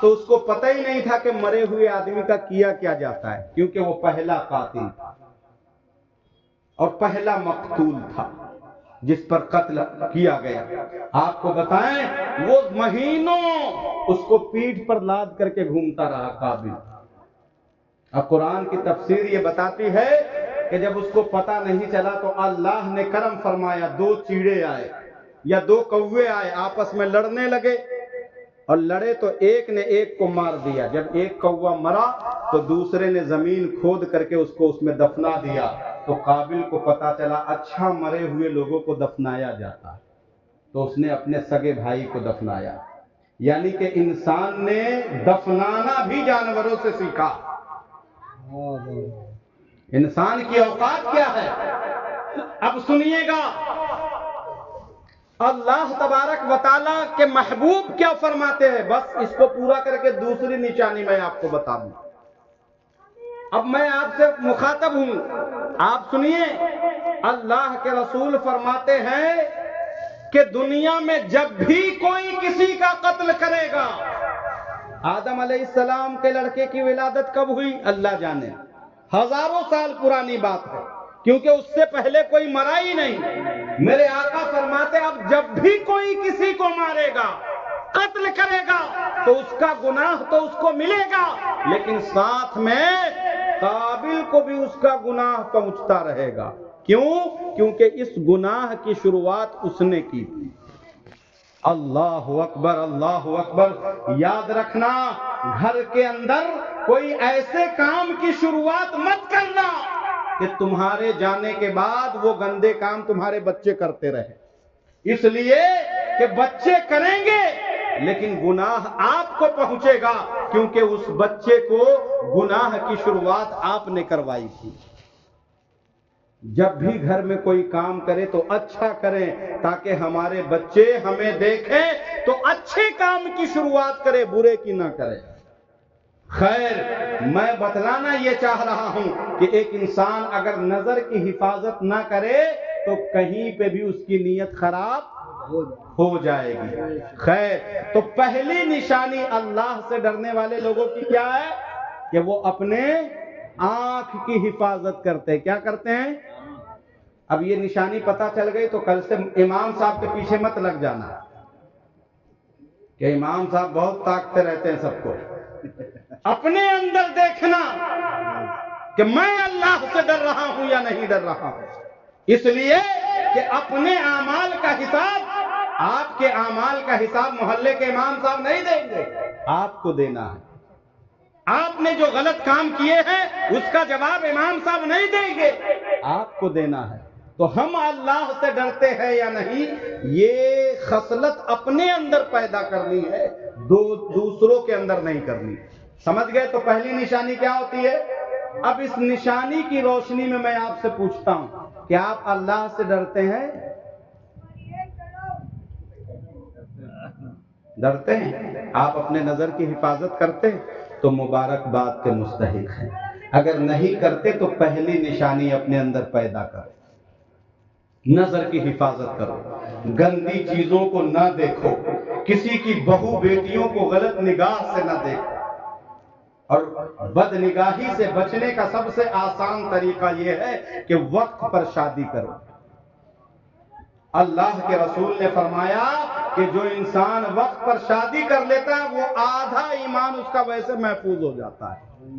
تو اس کو پتہ ہی نہیں تھا کہ مرے ہوئے آدمی کا کیا کیا جاتا ہے, کیونکہ وہ پہلا قاتل تھا اور پہلا مقتول تھا جس پر قتل کیا گیا. آپ کو بتائیں وہ مہینوں اس کو پیٹھ پر لاد کر کے گھومتا رہا قابل. اب قرآن کی تفسیر یہ بتاتی ہے کہ جب اس کو پتہ نہیں چلا تو اللہ نے کرم فرمایا, 2 چیڑے آئے یا 2 کوے آئے, آپس میں لڑنے لگے اور لڑے تو ایک نے ایک کو مار دیا. جب ایک کوا مرا تو دوسرے نے زمین کھود کر کے اس کو اس میں دفنا دیا. تو قابل کو پتا چلا اچھا مرے ہوئے لوگوں کو دفنایا جاتا ہے, تو اس نے اپنے سگے بھائی کو دفنایا. یعنی کہ انسان نے دفنانا بھی جانوروں سے سیکھا. انسان کی اوقات کیا ہے؟ اب سنیے گا اللہ تبارک و تعالیٰ کے محبوب کیا فرماتے ہیں. بس اس کو پورا کر کے دوسری نشانی میں آپ کو بتا دوں. اب میں آپ سے مخاطب ہوں, آپ سنیے. اللہ کے رسول فرماتے ہیں کہ دنیا میں جب بھی کوئی کسی کا قتل کرے گا, آدم علیہ السلام کے لڑکے کی ولادت کب ہوئی اللہ جانے, ہزاروں سال پرانی بات ہے, کیونکہ اس سے پہلے کوئی مرا ہی نہیں. میرے آقا فرماتے اب جب بھی کوئی کسی کو مارے گا قتل کرے گا تو اس کا گناہ تو اس کو ملے گا، لیکن ساتھ میں قابل کو بھی اس کا گناہ پہنچتا رہے گا۔ کیوں؟ کیونکہ اس گناہ کی شروعات اس نے کی تھی۔ اللہ اکبر، اللہ اکبر۔ یاد رکھنا، گھر کے اندر کوئی ایسے کام کی شروعات مت کرنا کہ تمہارے جانے کے بعد وہ گندے کام تمہارے بچے کرتے رہے، اس لیے کہ بچے کریں گے لیکن گناہ آپ کو پہنچے گا، کیونکہ اس بچے کو گناہ کی شروعات آپ نے کروائی تھی۔ جب بھی گھر میں کوئی کام کرے تو اچھا کریں، تاکہ ہمارے بچے ہمیں دیکھیں تو اچھے کام کی شروعات کرے، برے کی نہ کرے۔ خیر، میں بتلانا یہ چاہ رہا ہوں کہ ایک انسان اگر نظر کی حفاظت نہ کرے تو کہیں پہ بھی اس کی نیت خراب ہو جائے گی۔ خیر، تو پہلی نشانی اللہ سے ڈرنے والے لوگوں کی کیا ہے؟ کہ وہ اپنے آنکھ کی حفاظت کرتے۔ کیا کرتے ہیں؟ اب یہ نشانی پتہ چل گئی تو کل سے امام صاحب کے پیچھے مت لگ جانا کہ امام صاحب بہت طاقتے رہتے ہیں سب کو۔ اپنے اندر دیکھنا کہ میں اللہ سے ڈر رہا ہوں یا نہیں ڈر رہا ہوں، اس لیے کہ اپنے اعمال کا حساب، آپ کے اعمال کا حساب محلے کے امام صاحب نہیں دیں گے، آپ کو دینا ہے۔ آپ نے جو غلط کام کیے ہیں اس کا جواب امام صاحب نہیں دیں گے، آپ کو دینا ہے۔ تو ہم اللہ سے ڈرتے ہیں یا نہیں، یہ خصلت اپنے اندر پیدا کرنی ہے، دوسروں کے اندر نہیں کرنی۔ سمجھ گئے؟ تو پہلی نشانی کیا ہوتی ہے؟ اب اس نشانی کی روشنی میں میں آپ سے پوچھتا ہوں کہ آپ اللہ سے ڈرتے ہیں؟ ڈرتے ہیں؟ آپ اپنے نظر کی حفاظت کرتے ہیں تو مبارکباد کے مستحق ہیں۔ اگر نہیں کرتے تو پہلی نشانی اپنے اندر پیدا کرو، نظر کی حفاظت کرو، گندی چیزوں کو نہ دیکھو، کسی کی بہو بیٹیوں کو غلط نگاہ سے نہ دیکھو۔ اور بد نگاہی سے بچنے کا سب سے آسان طریقہ یہ ہے کہ وقت پر شادی کرو۔ اللہ کے رسول نے فرمایا کہ جو انسان وقت پر شادی کر لیتا ہے وہ آدھا ایمان اس کا ویسے محفوظ ہو جاتا ہے،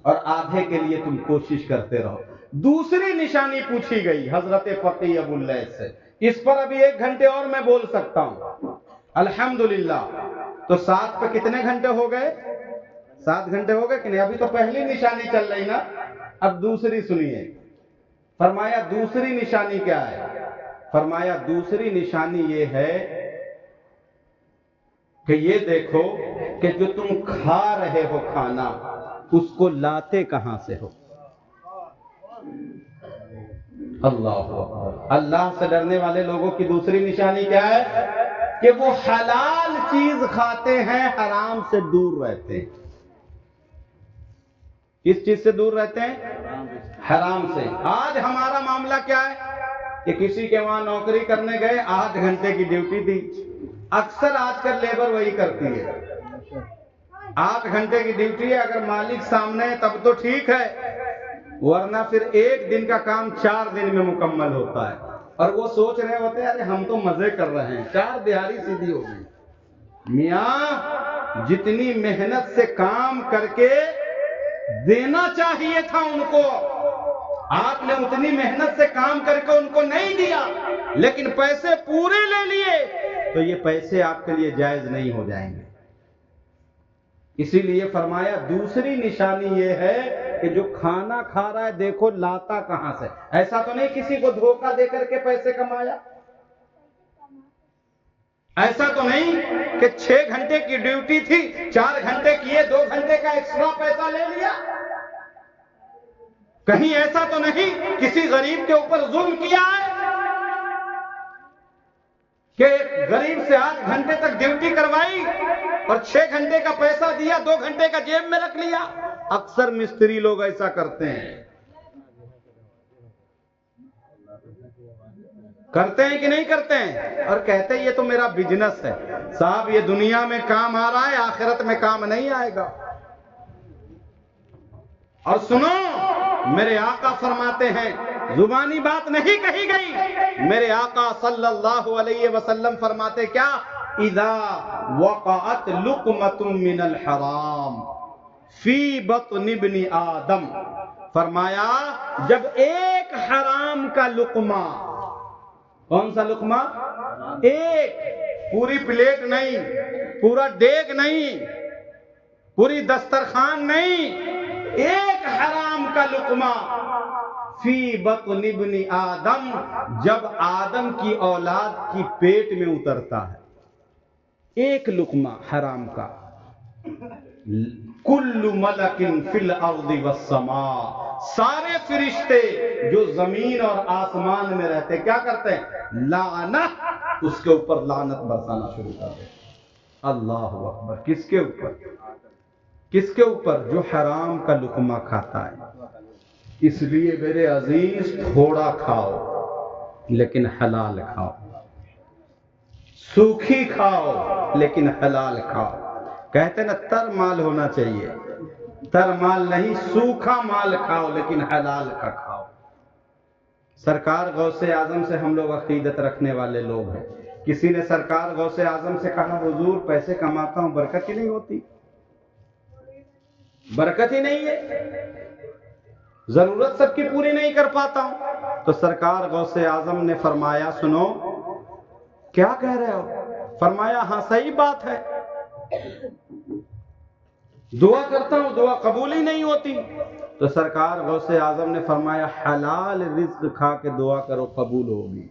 اور آدھے کے لیے تم کوشش کرتے رہو۔ دوسری نشانی پوچھی گئی حضرت فقی ابو اللیث سے، اس پر ابھی 1 گھنٹے اور میں بول سکتا ہوں الحمدللہ۔ تو 7 پہ کتنے گھنٹے ہو گئے؟ 7 گھنٹے ہو گئے کہ نہیں؟ ابھی تو پہلی نشانی چل رہی نا، اب دوسری سنیے۔ فرمایا دوسری نشانی کیا ہے؟ فرمایا دوسری نشانی یہ ہے کہ یہ دیکھو کہ جو تم کھا رہے ہو کھانا، اس کو لاتے کہاں سے ہو؟ اللہ اکبر۔ اللہ سے ڈرنے والے لوگوں کی دوسری نشانی کیا ہے؟ کہ وہ حلال چیز کھاتے ہیں، حرام سے دور رہتے ہیں۔ کس چیز سے دور رہتے ہیں؟ حرام سے۔ آج ہمارا معاملہ کیا ہے کہ کسی کے وہاں نوکری کرنے گئے، 8 گھنٹے کی ڈیوٹی تھی، اکثر آج کل لیبر وہی کرتی ہے، 8 گھنٹے کی ڈیوٹی ہے، اگر مالک سامنے ہے تب تو ٹھیک ہے، ورنہ پھر 1 دن کا کام 4 دن میں مکمل ہوتا ہے، اور وہ سوچ رہے ہوتے ہیں ارے ہم تو مزے کر رہے ہیں، 4 دہاڑی سیدھی ہو گئی۔ میاں جتنی محنت سے کام کر کے دینا چاہیے تھا ان کو، آپ نے اتنی محنت سے کام کر کے ان کو نہیں دیا، لیکن پیسے پورے لے لیے، تو یہ پیسے آپ کے لیے جائز نہیں ہو جائیں گے۔ اسی لیے فرمایا دوسری نشانی یہ ہے کہ جو کھانا کھا رہا ہے دیکھو لاتا کہاں سے۔ ایسا تو نہیں کسی کو دھوکہ دے کر کے پیسے کمایا، ایسا تو نہیں کہ 6 گھنٹے کی ڈیوٹی تھی 4 گھنٹے کیے 2 گھنٹے کا ایکسٹرا پیسہ لے لیا، کہیں ایسا تو نہیں کسی غریب کے اوپر ظلم کیا ہے کہ غریب سے 8 گھنٹے تک ڈیوٹی کروائی اور 6 گھنٹے کا پیسہ دیا، 2 گھنٹے کا جیب میں رکھ لیا۔ اکثر مستری لوگ ایسا کرتے ہیں، کرتے ہیں کہ نہیں کرتے ہیں، اور کہتے ہیں یہ تو میرا بزنس ہے۔ صاحب یہ دنیا میں کام آ رہا ہے، آخرت میں کام نہیں آئے گا۔ اور سنو، میرے آقا فرماتے ہیں، زبانی بات نہیں کہی گئی، میرے آقا صلی اللہ علیہ وسلم فرماتے کیا اذا وقعت لقمۃ من الحرام فی بطن ابن آدم، فرمایا جب ایک حرام کا لقمہ، کون سا لقمہ؟ ایک، پوری پلیٹ نہیں، پورا دیگ نہیں، پوری دسترخوان نہیں، ایک حرام کا لقمہ فی بطن ابن آدم، جب آدم کی اولاد کی پیٹ میں اترتا ہے، ایک لقمہ حرام کا، کل ملک فی الارض والسماء، سارے فرشتے جو زمین اور آسمان میں رہتے کیا کرتے ہیں؟ لعنہ، اس کے اوپر لعنت برسانا شروع کر دیتے۔ اللہ اکبر، کس کے اوپر؟ کس کے اوپر؟ جو حرام کا لقمہ کھاتا ہے۔ اس لیے میرے عزیز تھوڑا کھاؤ لیکن حلال کھاؤ، سوکھی کھاؤ لیکن حلال کھاؤ۔ کہتے ہیں نا تر مال ہونا چاہیے، تر مال نہیں، سوکھا مال کھاؤ لیکن حلال کا کھاؤ۔ سرکار غوث اعظم سے ہم لوگ عقیدت رکھنے والے لوگ ہیں۔ کسی نے سرکار غوث اعظم سے کہا حضور پیسے کماتا ہوں برکت ہی نہیں ہوتی، برکت ہی نہیں ہے، ضرورت سب کی پوری نہیں کر پاتا ہوں۔ تو سرکار غوث اعظم نے فرمایا سنو، کیا کہہ رہے ہو؟ فرمایا ہاں صحیح بات ہے، دعا کرتا ہوں دعا قبول ہی نہیں ہوتی۔ تو سرکار غوث اعظم نے فرمایا حلال رزق کھا کے دعا کرو قبول ہوگی،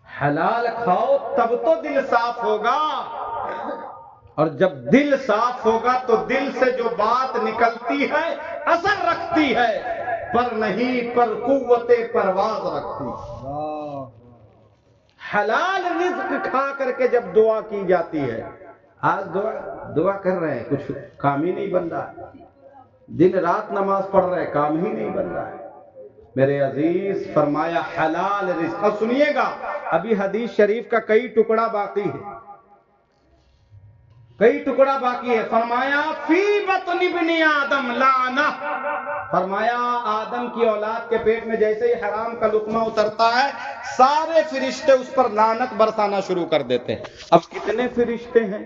حلال کھاؤ تب تو دل صاف ہوگا، اور جب دل صاف ہوگا تو دل سے جو بات نکلتی ہے اثر رکھتی ہے، پر نہیں پر قوت پرواز رکھتی ہے۔ حلال رزق کھا کر کے جب دعا کی جاتی ہے، آج دعا کر رہے ہیں کچھ کام ہی نہیں بن رہا ہے، دن رات نماز پڑھ رہے ہیں کام ہی نہیں بن رہا ہے۔ میرے عزیز فرمایا حلال رزق، اب سنیے گا ابھی حدیث شریف کا کئی ٹکڑا باقی ہے، کئی ٹکڑا باقی ہے۔ فرمایا فی بطن ابن آدم لعنہ، فرمایا آدم کی اولاد کے پیٹ میں جیسے ہی حرام کا لقمہ اترتا ہے سارے فرشتے اس پر لعنت برسانا شروع کر دیتے ہیں۔ اب کتنے فرشتے ہیں؟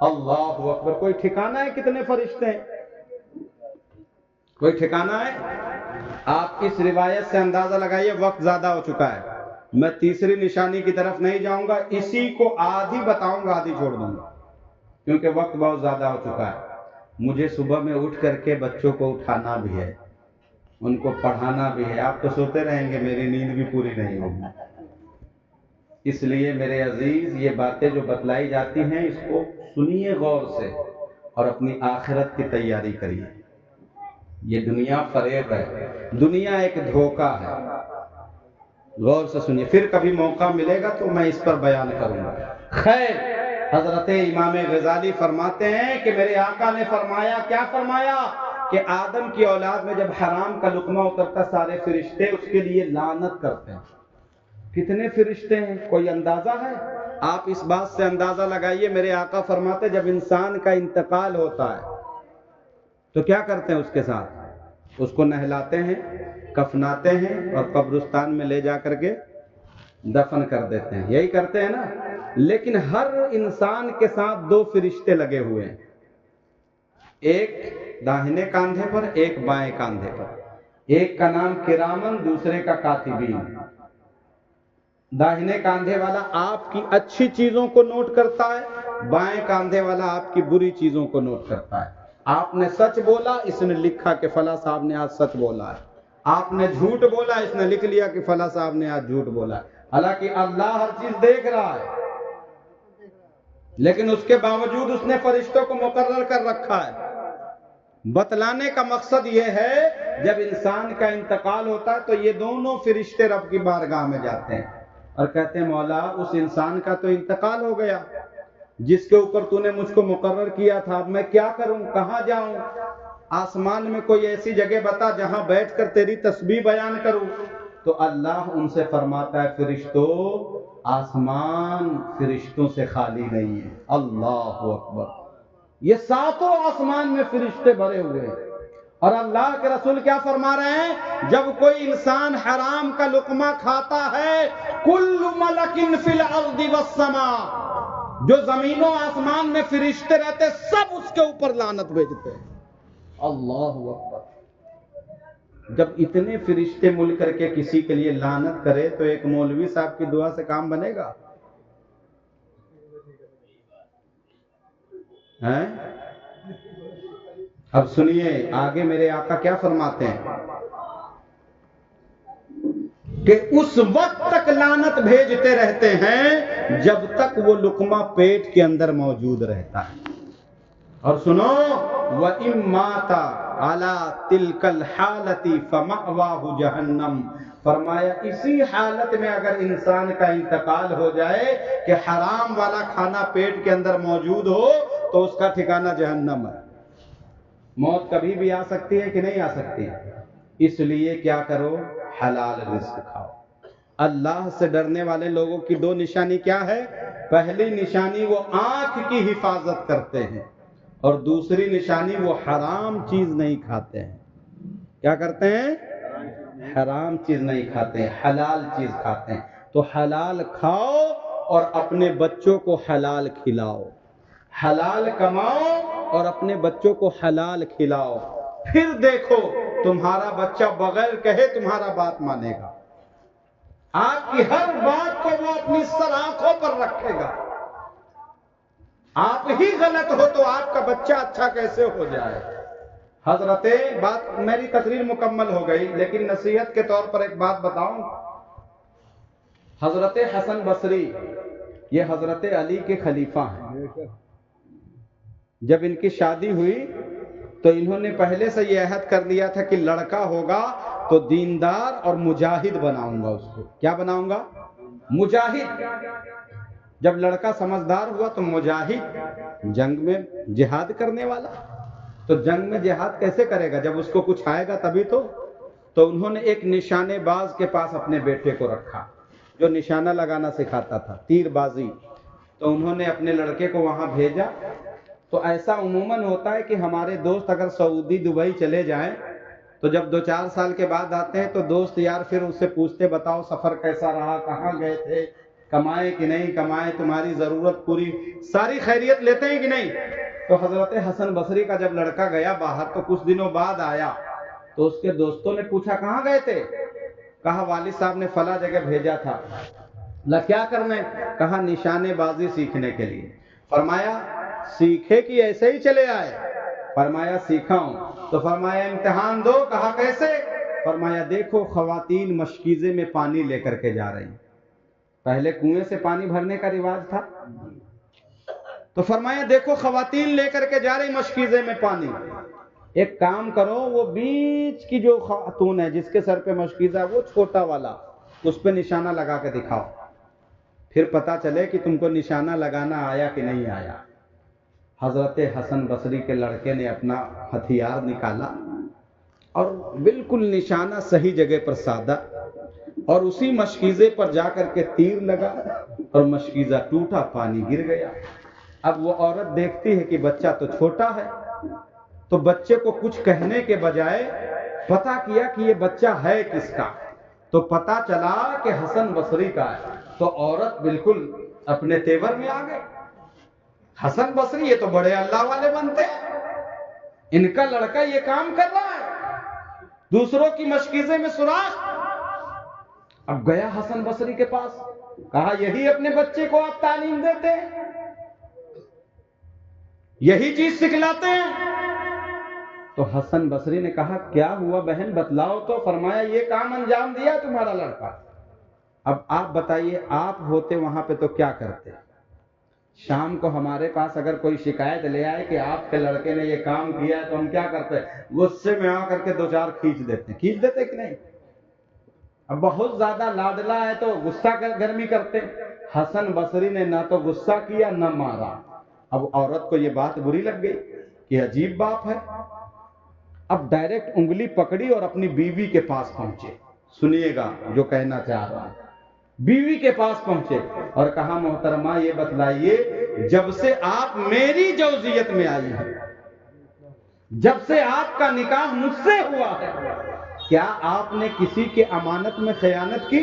اللہ اکبر، کوئی ٹھکانہ ہے کتنے فرشتے ہیں؟ کوئی ٹھکانہ ہے؟ آپ اس روایت سے اندازہ لگائیے، وقت زیادہ ہو چکا ہے، میں تیسری نشانی کی طرف نہیں جاؤں گا، اسی کو آدھی بتاؤں گا آدھی چھوڑ دوں گا کیونکہ وقت بہت زیادہ ہو چکا ہے۔ مجھے صبح میں اٹھ کر کے بچوں کو اٹھانا بھی ہے، ان کو پڑھانا بھی ہے، آپ تو سوتے رہیں گے میری نیند بھی پوری نہیں ہوگی۔ اس لیے میرے عزیز یہ باتیں جو بتلائی جاتی ہیں اس کو سنیے غور سے اور اپنی آخرت کی تیاری کریے۔ یہ دنیا فریب ہے، دنیا ایک دھوکہ ہے، غور سے سنیے، پھر کبھی موقع ملے گا تو میں اس پر بیان کروں گا۔ خیر، حضرت امام غزالی فرماتے ہیں کہ میرے آقا نے فرمایا، کیا فرمایا؟ کہ آدم کی اولاد میں جب حرام کا لقمہ اترتا سارے فرشتے اس کے لیے لعنت کرتے ہیں۔ کتنے فرشتے ہیں کوئی اندازہ ہے؟ آپ اس بات سے اندازہ لگائیے، میرے آقا فرماتے جب انسان کا انتقال ہوتا ہے تو کیا کرتے ہیں اس کے ساتھ؟ اس کو نہلاتے ہیں، کفناتے ہیں اور قبرستان میں لے جا کر کے دفن کر دیتے ہیں، یہی کرتے ہیں نا۔ لیکن ہر انسان کے ساتھ دو فرشتے لگے ہوئے ہیں، ایک داہنے کاندھے پر ایک بائیں کاندھے پر، ایک کا نام کرامن دوسرے کا کاتبین۔ داہنے کاندھے والا آپ کی اچھی چیزوں کو نوٹ کرتا ہے، بائیں کاندھے والا آپ کی بری چیزوں کو نوٹ کرتا ہے۔ آپ نے سچ بولا، اس نے لکھا کہ فلاں صاحب نے آج سچ بولا ہے، آپ نے جھوٹ بولا، اس نے لکھ لیا کہ فلاں صاحب نے آج جھوٹ بولا ہے۔ حالانکہ اللہ ہر چیز دیکھ رہا ہے، لیکن اس کے باوجود اس نے فرشتوں کو مقرر کر رکھا ہے۔ بتلانے کا مقصد یہ ہے جب انسان کا انتقال ہوتا ہے تو یہ دونوں فرشتے رب کی بارگاہ میں جاتے ہیں اور کہتے ہیں مولا اس انسان کا تو انتقال ہو گیا جس کے اوپر تو نے مجھ کو مقرر کیا تھا، اب میں کیا کروں، کہاں جاؤں؟ آسمان میں کوئی ایسی جگہ بتا جہاں بیٹھ کر تیری تسبیح بیان کروں۔ تو اللہ ان سے فرماتا ہے فرشتوں، آسمان فرشتوں سے خالی نہیں ہے۔ اللہ اکبر، یہ ساتوں آسمان میں فرشتے بھرے ہوئے ہیں اور اللہ کے رسول کیا فرما رہے ہیں؟ جب کوئی انسان حرام کا لقمہ کھاتا ہے، کل ملک فی الارض والسماء، جو زمین و آسمان میں فرشتے رہتے سب اس کے اوپر لعنت بھیجتے ہیں۔ اللہ اکبر! جب اتنے فرشتے مل کر کے کسی کے لیے لعنت کرے تو ایک مولوی صاحب کی دعا سے کام بنے گا؟ ہیں؟ اب سنیے آگے میرے آقا کیا فرماتے ہیں کہ اس وقت تک لعنت بھیجتے رہتے ہیں جب تک وہ لقمہ پیٹ کے اندر موجود رہتا ہے۔ اور سنو، وَإِن مَاتَ عَلَى تِلْكَ الْحَالَةِ فَمَأْوَاهُ جَهَنَّمُ، فرمایا اسی حالت میں اگر انسان کا انتقال ہو جائے کہ حرام والا کھانا پیٹ کے اندر موجود ہو تو اس کا ٹھکانہ جہنم ہے۔ موت کبھی بھی آ سکتی ہے کہ نہیں آ سکتی؟ اس لیے کیا کرو؟ حلال رزق کھاؤ۔ اللہ سے ڈرنے والے لوگوں کی دو نشانی کیا ہے؟ پہلی نشانی وہ آنکھ کی حفاظت کرتے ہیں، اور دوسری نشانی وہ حرام چیز نہیں کھاتے ہیں۔ کیا کرتے ہیں؟ حرام چیز نہیں کھاتے ہیں، حلال چیز کھاتے ہیں۔ تو حلال کھاؤ اور اپنے بچوں کو حلال کھلاؤ، حلال کماؤ اور اپنے بچوں کو حلال کھلاؤ، پھر دیکھو تمہارا بچہ بغیر کہے تمہارا بات مانے گا، آپ کی ہر بات کو وہ اپنی سر آنکھوں پر رکھے گا۔ آپ ہی غلط ہو تو آپ کا بچہ اچھا کیسے ہو جائے؟ حضرت، بات میری تقریر مکمل ہو گئی لیکن نصیحت کے طور پر ایک بات بتاؤں۔ حضرت حسن بصری یہ حضرت علی کے خلیفہ ہیں۔ جب ان کی شادی ہوئی تو انہوں نے پہلے سے یہ عہد کر لیا تھا کہ لڑکا ہوگا تو دیندار اور مجاہد بناؤں گا اس کو۔ کیا بناؤں گا؟ مجاہد۔ جب لڑکا سمجھدار ہوا تو مجاہد، جنگ میں جہاد کرنے والا۔ تو جنگ میں جہاد کیسے کرے گا؟ جب اس کو کچھ آئے گا تبھی تو انہوں نے ایک نشانے باز کے پاس اپنے بیٹے کو رکھا جو نشانہ لگانا سکھاتا تھا، تیر بازی۔ تو انہوں نے اپنے لڑکے کو وہاں بھیجا۔ تو ایسا عموماً ہوتا ہے کہ ہمارے دوست اگر سعودی دبئی چلے جائیں تو جب 2-4 سال کے بعد آتے ہیں تو دوست یار پھر اس سے پوچھتے بتاؤ سفر کیسا رہا، کہاں گئے تھے، کمائے کہ نہیں کمائے، تمہاری ضرورت پوری، ساری خیریت لیتے ہیں کہ نہیں؟ تو حضرت حسن بصری کا جب لڑکا گیا باہر تو کچھ دنوں بعد آیا تو اس کے دوستوں نے پوچھا کہاں گئے تھے؟ کہا والد صاحب نے فلاں جگہ بھیجا تھا۔ کیا کرنے؟ کہا نشانے بازی سیکھنے کے لیے۔ فرمایا سیکھے کہ ایسے ہی چلے آئے؟ فرمایا سیکھا ہوں۔ تو فرمایا امتحان دو۔ کہا کیسے؟ فرمایا دیکھو خواتین مشکیزے میں پانی لے کر کے جا رہی ہیں، پہلے کنویں سے پانی بھرنے کا رواج تھا، تو فرمایا دیکھو خواتین لے کر کے جا رہی مشکیزے میں پانی، ایک کام کرو وہ بیچ کی جو خاتون ہے جس کے سر پہ مشکیزہ ہے وہ چھوٹا والا، اس پہ نشانہ لگا کے دکھاؤ، پھر پتا چلے کہ تم کو نشانہ لگانا آیا کہ نہیں آیا۔ حضرت حسن بصری کے لڑکے نے اپنا ہتھیار نکالا اور بالکل نشانہ صحیح جگہ پر سادہ، اور اسی مشکیزے پر جا کر کے تیر لگا اور مشکیزہ ٹوٹا، پانی گر گیا۔ اب وہ عورت دیکھتی ہے کہ بچہ تو چھوٹا ہے، تو بچے کو کچھ کہنے کے بجائے پتا کیا کہ یہ بچہ ہے کس کا، تو پتا چلا کہ حسن بصری کا ہے۔ تو عورت بالکل اپنے تیور میں آ گئی، حسن بصری یہ تو بڑے اللہ والے بنتے ہیں، ان کا لڑکا یہ کام کر رہا ہے، دوسروں کی مشکیزے میں سوراخ۔ اب گیا حسن بصری کے پاس، کہا یہی اپنے بچے کو آپ تعلیم دیتے ہیں، یہی چیز سکھلاتے ہیں؟ تو حسن بصری نے کہا کیا ہوا بہن بتلاؤ تو۔ فرمایا یہ کام انجام دیا تمہارا لڑکا۔ اب آپ بتائیے آپ ہوتے وہاں پہ تو کیا کرتے؟ شام کو ہمارے پاس اگر کوئی شکایت لے آئے کہ آپ کے لڑکے نے یہ کام کیا ہے تو ہم کیا کرتے؟ غصے میں آ کر کے 2-4 کھینچ دیتے کہ نہیں؟ اب بہت زیادہ لاڈلا ہے تو غصہ گرمی کرتے۔ حسن بصری نے نہ تو غصہ کیا نہ مارا۔ اب عورت کو یہ بات بری لگ گئی کہ عجیب باپ ہے۔ اب ڈائریکٹ انگلی پکڑی اور اپنی بیوی کے پاس پہنچے، سنیے گا جو کہنا چاہ رہا ہے۔ بیوی کے پاس پہنچے اور کہا محترمہ یہ بتلائیے جب سے آپ میری جوزیت میں آئی ہیں، جب سے آپ کا نکاح مجھ سے ہوا ہے کیا آپ نے کسی کی امانت میں خیانت کی؟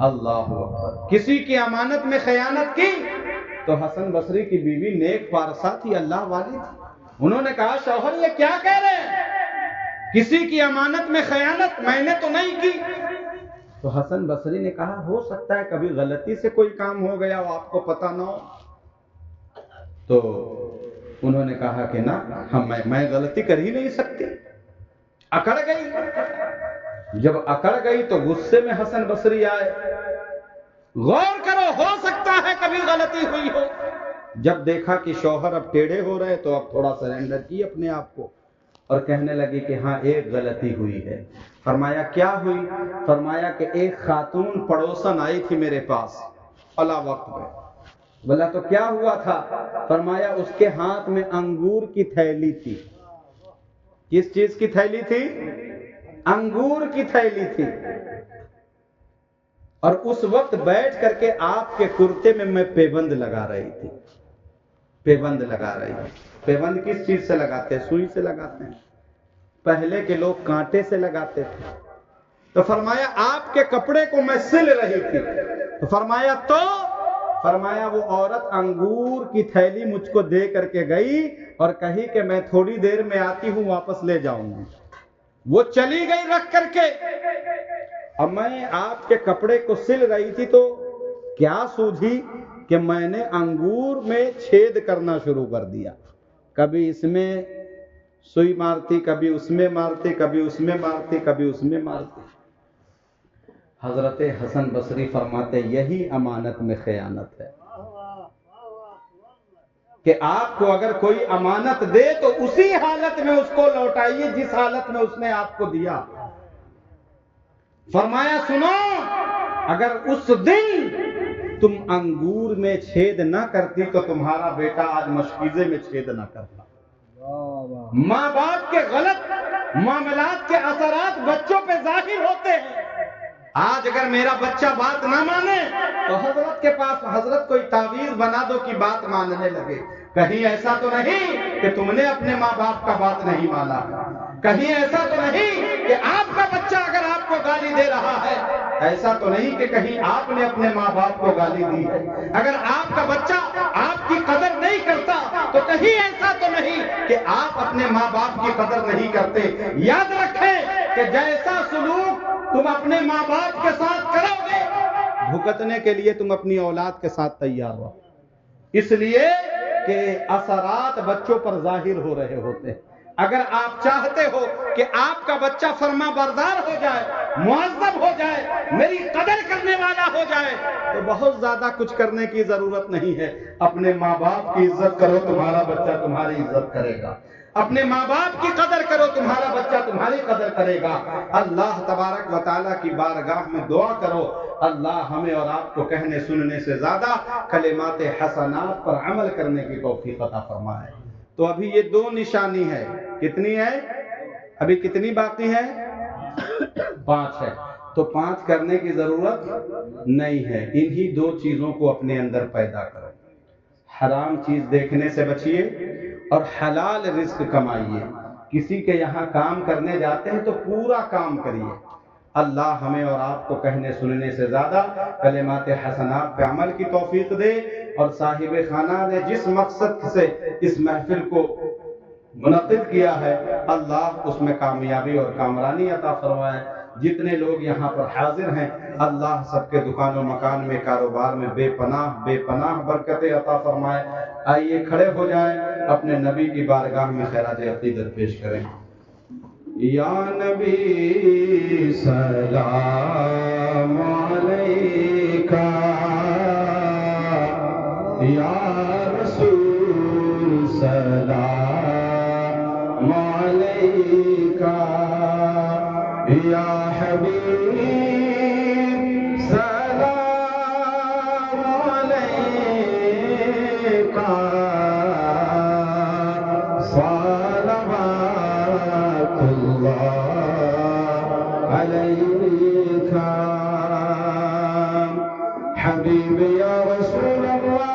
اللہ اکبر، کسی کی امانت میں خیانت کی؟ تو حسن بصری کی بیوی نیک پارسا تھی، اللہ والی تھی، انہوں نے کہا شوہر یہ کیا کہہ رہے ہیں، کسی کی امانت میں خیانت میں نے تو نہیں کی۔ تو حسن بصری نے کہا ہو سکتا ہے کبھی غلطی سے کوئی کام ہو گیا ہو، آپ کو پتہ نہ ہو۔ تو انہوں نے کہا کہ نہ، میں غلطی کر ہی نہیں سکتی، اکڑ گئی۔ جب اکڑ گئی تو غصے میں حسن بصری آئے، غور کرو ہو سکتا ہے کبھی غلطی ہوئی ہو۔ جب دیکھا کہ شوہر اب ٹیڑھے ہو رہے تو اب تھوڑا سرنڈر کی اپنے آپ کو اور کہنے لگی کہ ہاں ایک غلطی ہوئی ہے۔ فرمایا کیا ہوئی؟ فرمایا کہ ایک خاتون پڑوسن آئی تھی میرے پاس فلاں وقت میں۔ بولا تو کیا ہوا تھا؟ فرمایا اس کے ہاتھ میں انگور کی تھیلی تھی۔ کس چیز کی تھیلی تھی؟ انگور کی تھیلی تھی، اور اس وقت بیٹھ کر کے آپ کے کرتے میں پیبند لگا رہی تھی، پیبند لگا رہی تھی۔ پیبند کس چیز سے لگاتے ہیں؟ سوئی سے لگاتے ہیں، پہلے کے لوگ کانٹے سے لگاتے تھے۔ تو فرمایا آپ کے کپڑے کو میں سل رہی تھی، تو فرمایا وہ عورت انگور کی تھیلی مجھ کو دے کر کے گئی اور کہی کہ میں تھوڑی دیر میں آتی ہوں، واپس لے جاؤں گی۔ وہ چلی گئی رکھ کر کے۔ اب میں آپ کے کپڑے کو سل رہی تھی تو کیا سوجھی کہ میں نے انگور میں چھید کرنا شروع کر دیا، کبھی اس میں سوئی مارتی، کبھی اس میں مارتی، کبھی اس میں مارتی، کبھی اس میں مارتی۔ حضرت حسن بصری فرماتے یہی امانت میں خیانت ہے، کہ آپ کو اگر کوئی امانت دے تو اسی حالت میں اس کو لوٹائیے جس حالت میں اس نے آپ کو دیا۔ فرمایا سنو، اگر اس دن تم انگور میں چھید نہ کرتی تو تمہارا بیٹا آج مشکیزے میں چھید نہ کرتا۔ ماں باپ کے غلط معاملات کے اثرات بچوں پہ ظاہر ہوتے ہیں۔ آج اگر میرا بچہ بات نہ مانے تو حضرت کے پاس حضرت کوئی تعویذ بنا دو کہ بات ماننے لگے۔ کہیں ایسا تو نہیں کہ تم نے اپنے ماں باپ کا بات نہیں مانا، کہیں ایسا تو نہیں کہ آپ کا بچہ اگر آپ کو گالی دے رہا ہے، ایسا تو نہیں کہ کہیں آپ نے اپنے ماں باپ کو گالی دی ہے، اگر آپ کا بچہ آپ کی قدر نہیں کرتا تو کہیں ایسا تو نہیں کہ آپ اپنے ماں باپ کی قدر نہیں کرتے۔ یاد رکھیں کہ جیسا سلوک تم اپنے ماں باپ کے ساتھ کرو گے، بھگتنے کے لیے تم اپنی اولاد کے ساتھ تیار ہو، اس لیے کہ اثرات بچوں پر ظاہر ہو رہے ہوتے ہیں۔ اگر آپ چاہتے ہو کہ آپ کا بچہ فرما بردار ہو جائے، معذب ہو جائے، میری قدر کرنے والا ہو جائے، تو بہت زیادہ کچھ کرنے کی ضرورت نہیں ہے۔ اپنے ماں باپ کی عزت کرو، تمہارا بچہ تمہاری عزت کرے گا۔ اپنے ماں باپ کی قدر کرو، تمہارا بچہ تمہاری قدر کرے گا۔ اللہ تبارک و تعالیٰ کی بارگاہ میں دعا کرو، اللہ ہمیں اور آپ کو کہنے سننے سے زیادہ کلمات حسنات پر عمل کرنے کی توفیق عطا فرمائے۔ تو ابھی یہ 2 نشانی ہے، کتنی ہے؟ ابھی کتنی باقی ہے؟ 5 ہے۔ تو 5 کرنے کی ضرورت نہیں ہے، انہی 2 چیزوں کو اپنے اندر پیدا کرو۔ حرام چیز دیکھنے سے بچیے اور حلال رزق کمائیے۔ کسی کے یہاں کام کرنے جاتے ہیں تو پورا کام کریے۔ اللہ ہمیں اور آپ کو کہنے سننے سے زیادہ کلمات حسنات پہ عمل کی توفیق دے، اور صاحب خانہ نے جس مقصد سے اس محفل کو منعقد کیا ہے اللہ اس میں کامیابی اور کامرانی عطا فرمائے۔ جتنے لوگ یہاں پر حاضر ہیں اللہ سب کے دکان و مکان میں، کاروبار میں بے پناہ برکتیں عطا فرمائے۔ آئیے کھڑے ہو جائیں، اپنے نبی کی بارگاہ میں خراج عقیدت پیش کریں۔ یا نبی سلام علیکہ، یا رسول سلام علیکہ، یا حبیب سلام علیکہ، صلوات اللہ علیکہ، حبیب یا رسول اللہ،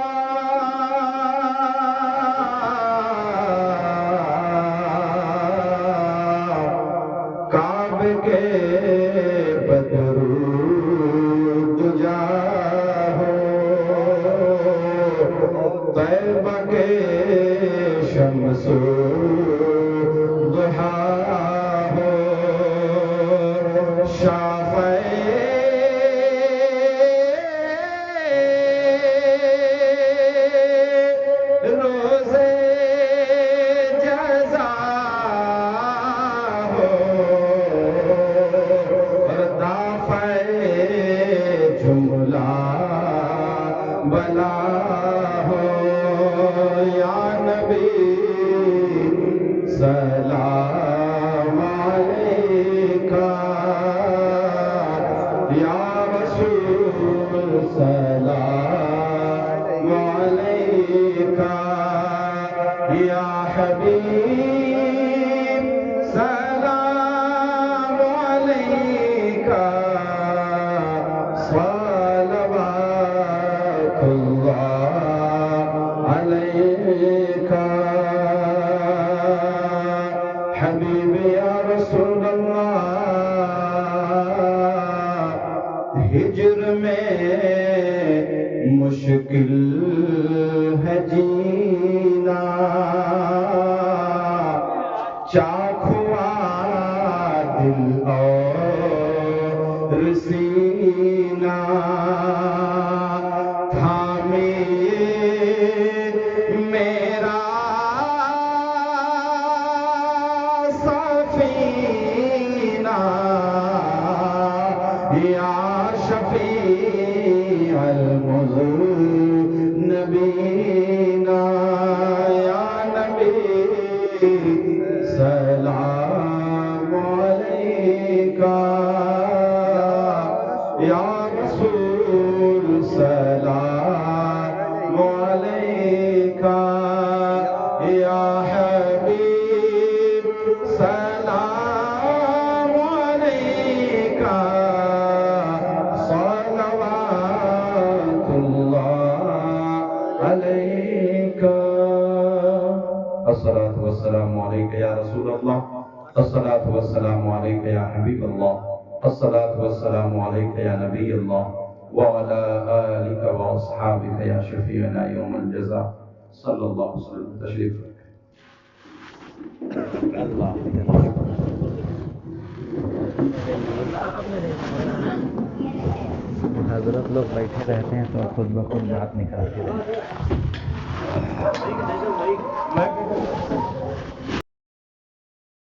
سلام علیکہ یا رسول سلام علیکہ یا حبیب سلام علیکہ صلوات اللہ علیکہ حبیب یا رسول اللہ ہجر میں مشکل ہے جینا چاک ہوا دل اور سینہ تھامے میرا سفینہ یا شفیع المذنبین یا نبی سلام علیکہ یا رسول سلام علیکہ یا حبیب سلام علیکہ صلوات اللہ علیکہ الصلاة والسلام علیکہ یا رسول اللہ الصلاة والسلام علیکہ یا حبیب اللہ الصلاة والسلام علیکہ یا نبی اللہ وعلى آلک واصحابک یا شفیعنا یوم الجزاء صلی اللہ علیہ وسلم تشریف حضرت لوگ بیٹھے رہتے ہیں تو خود بخود بات نکالتے ہیں.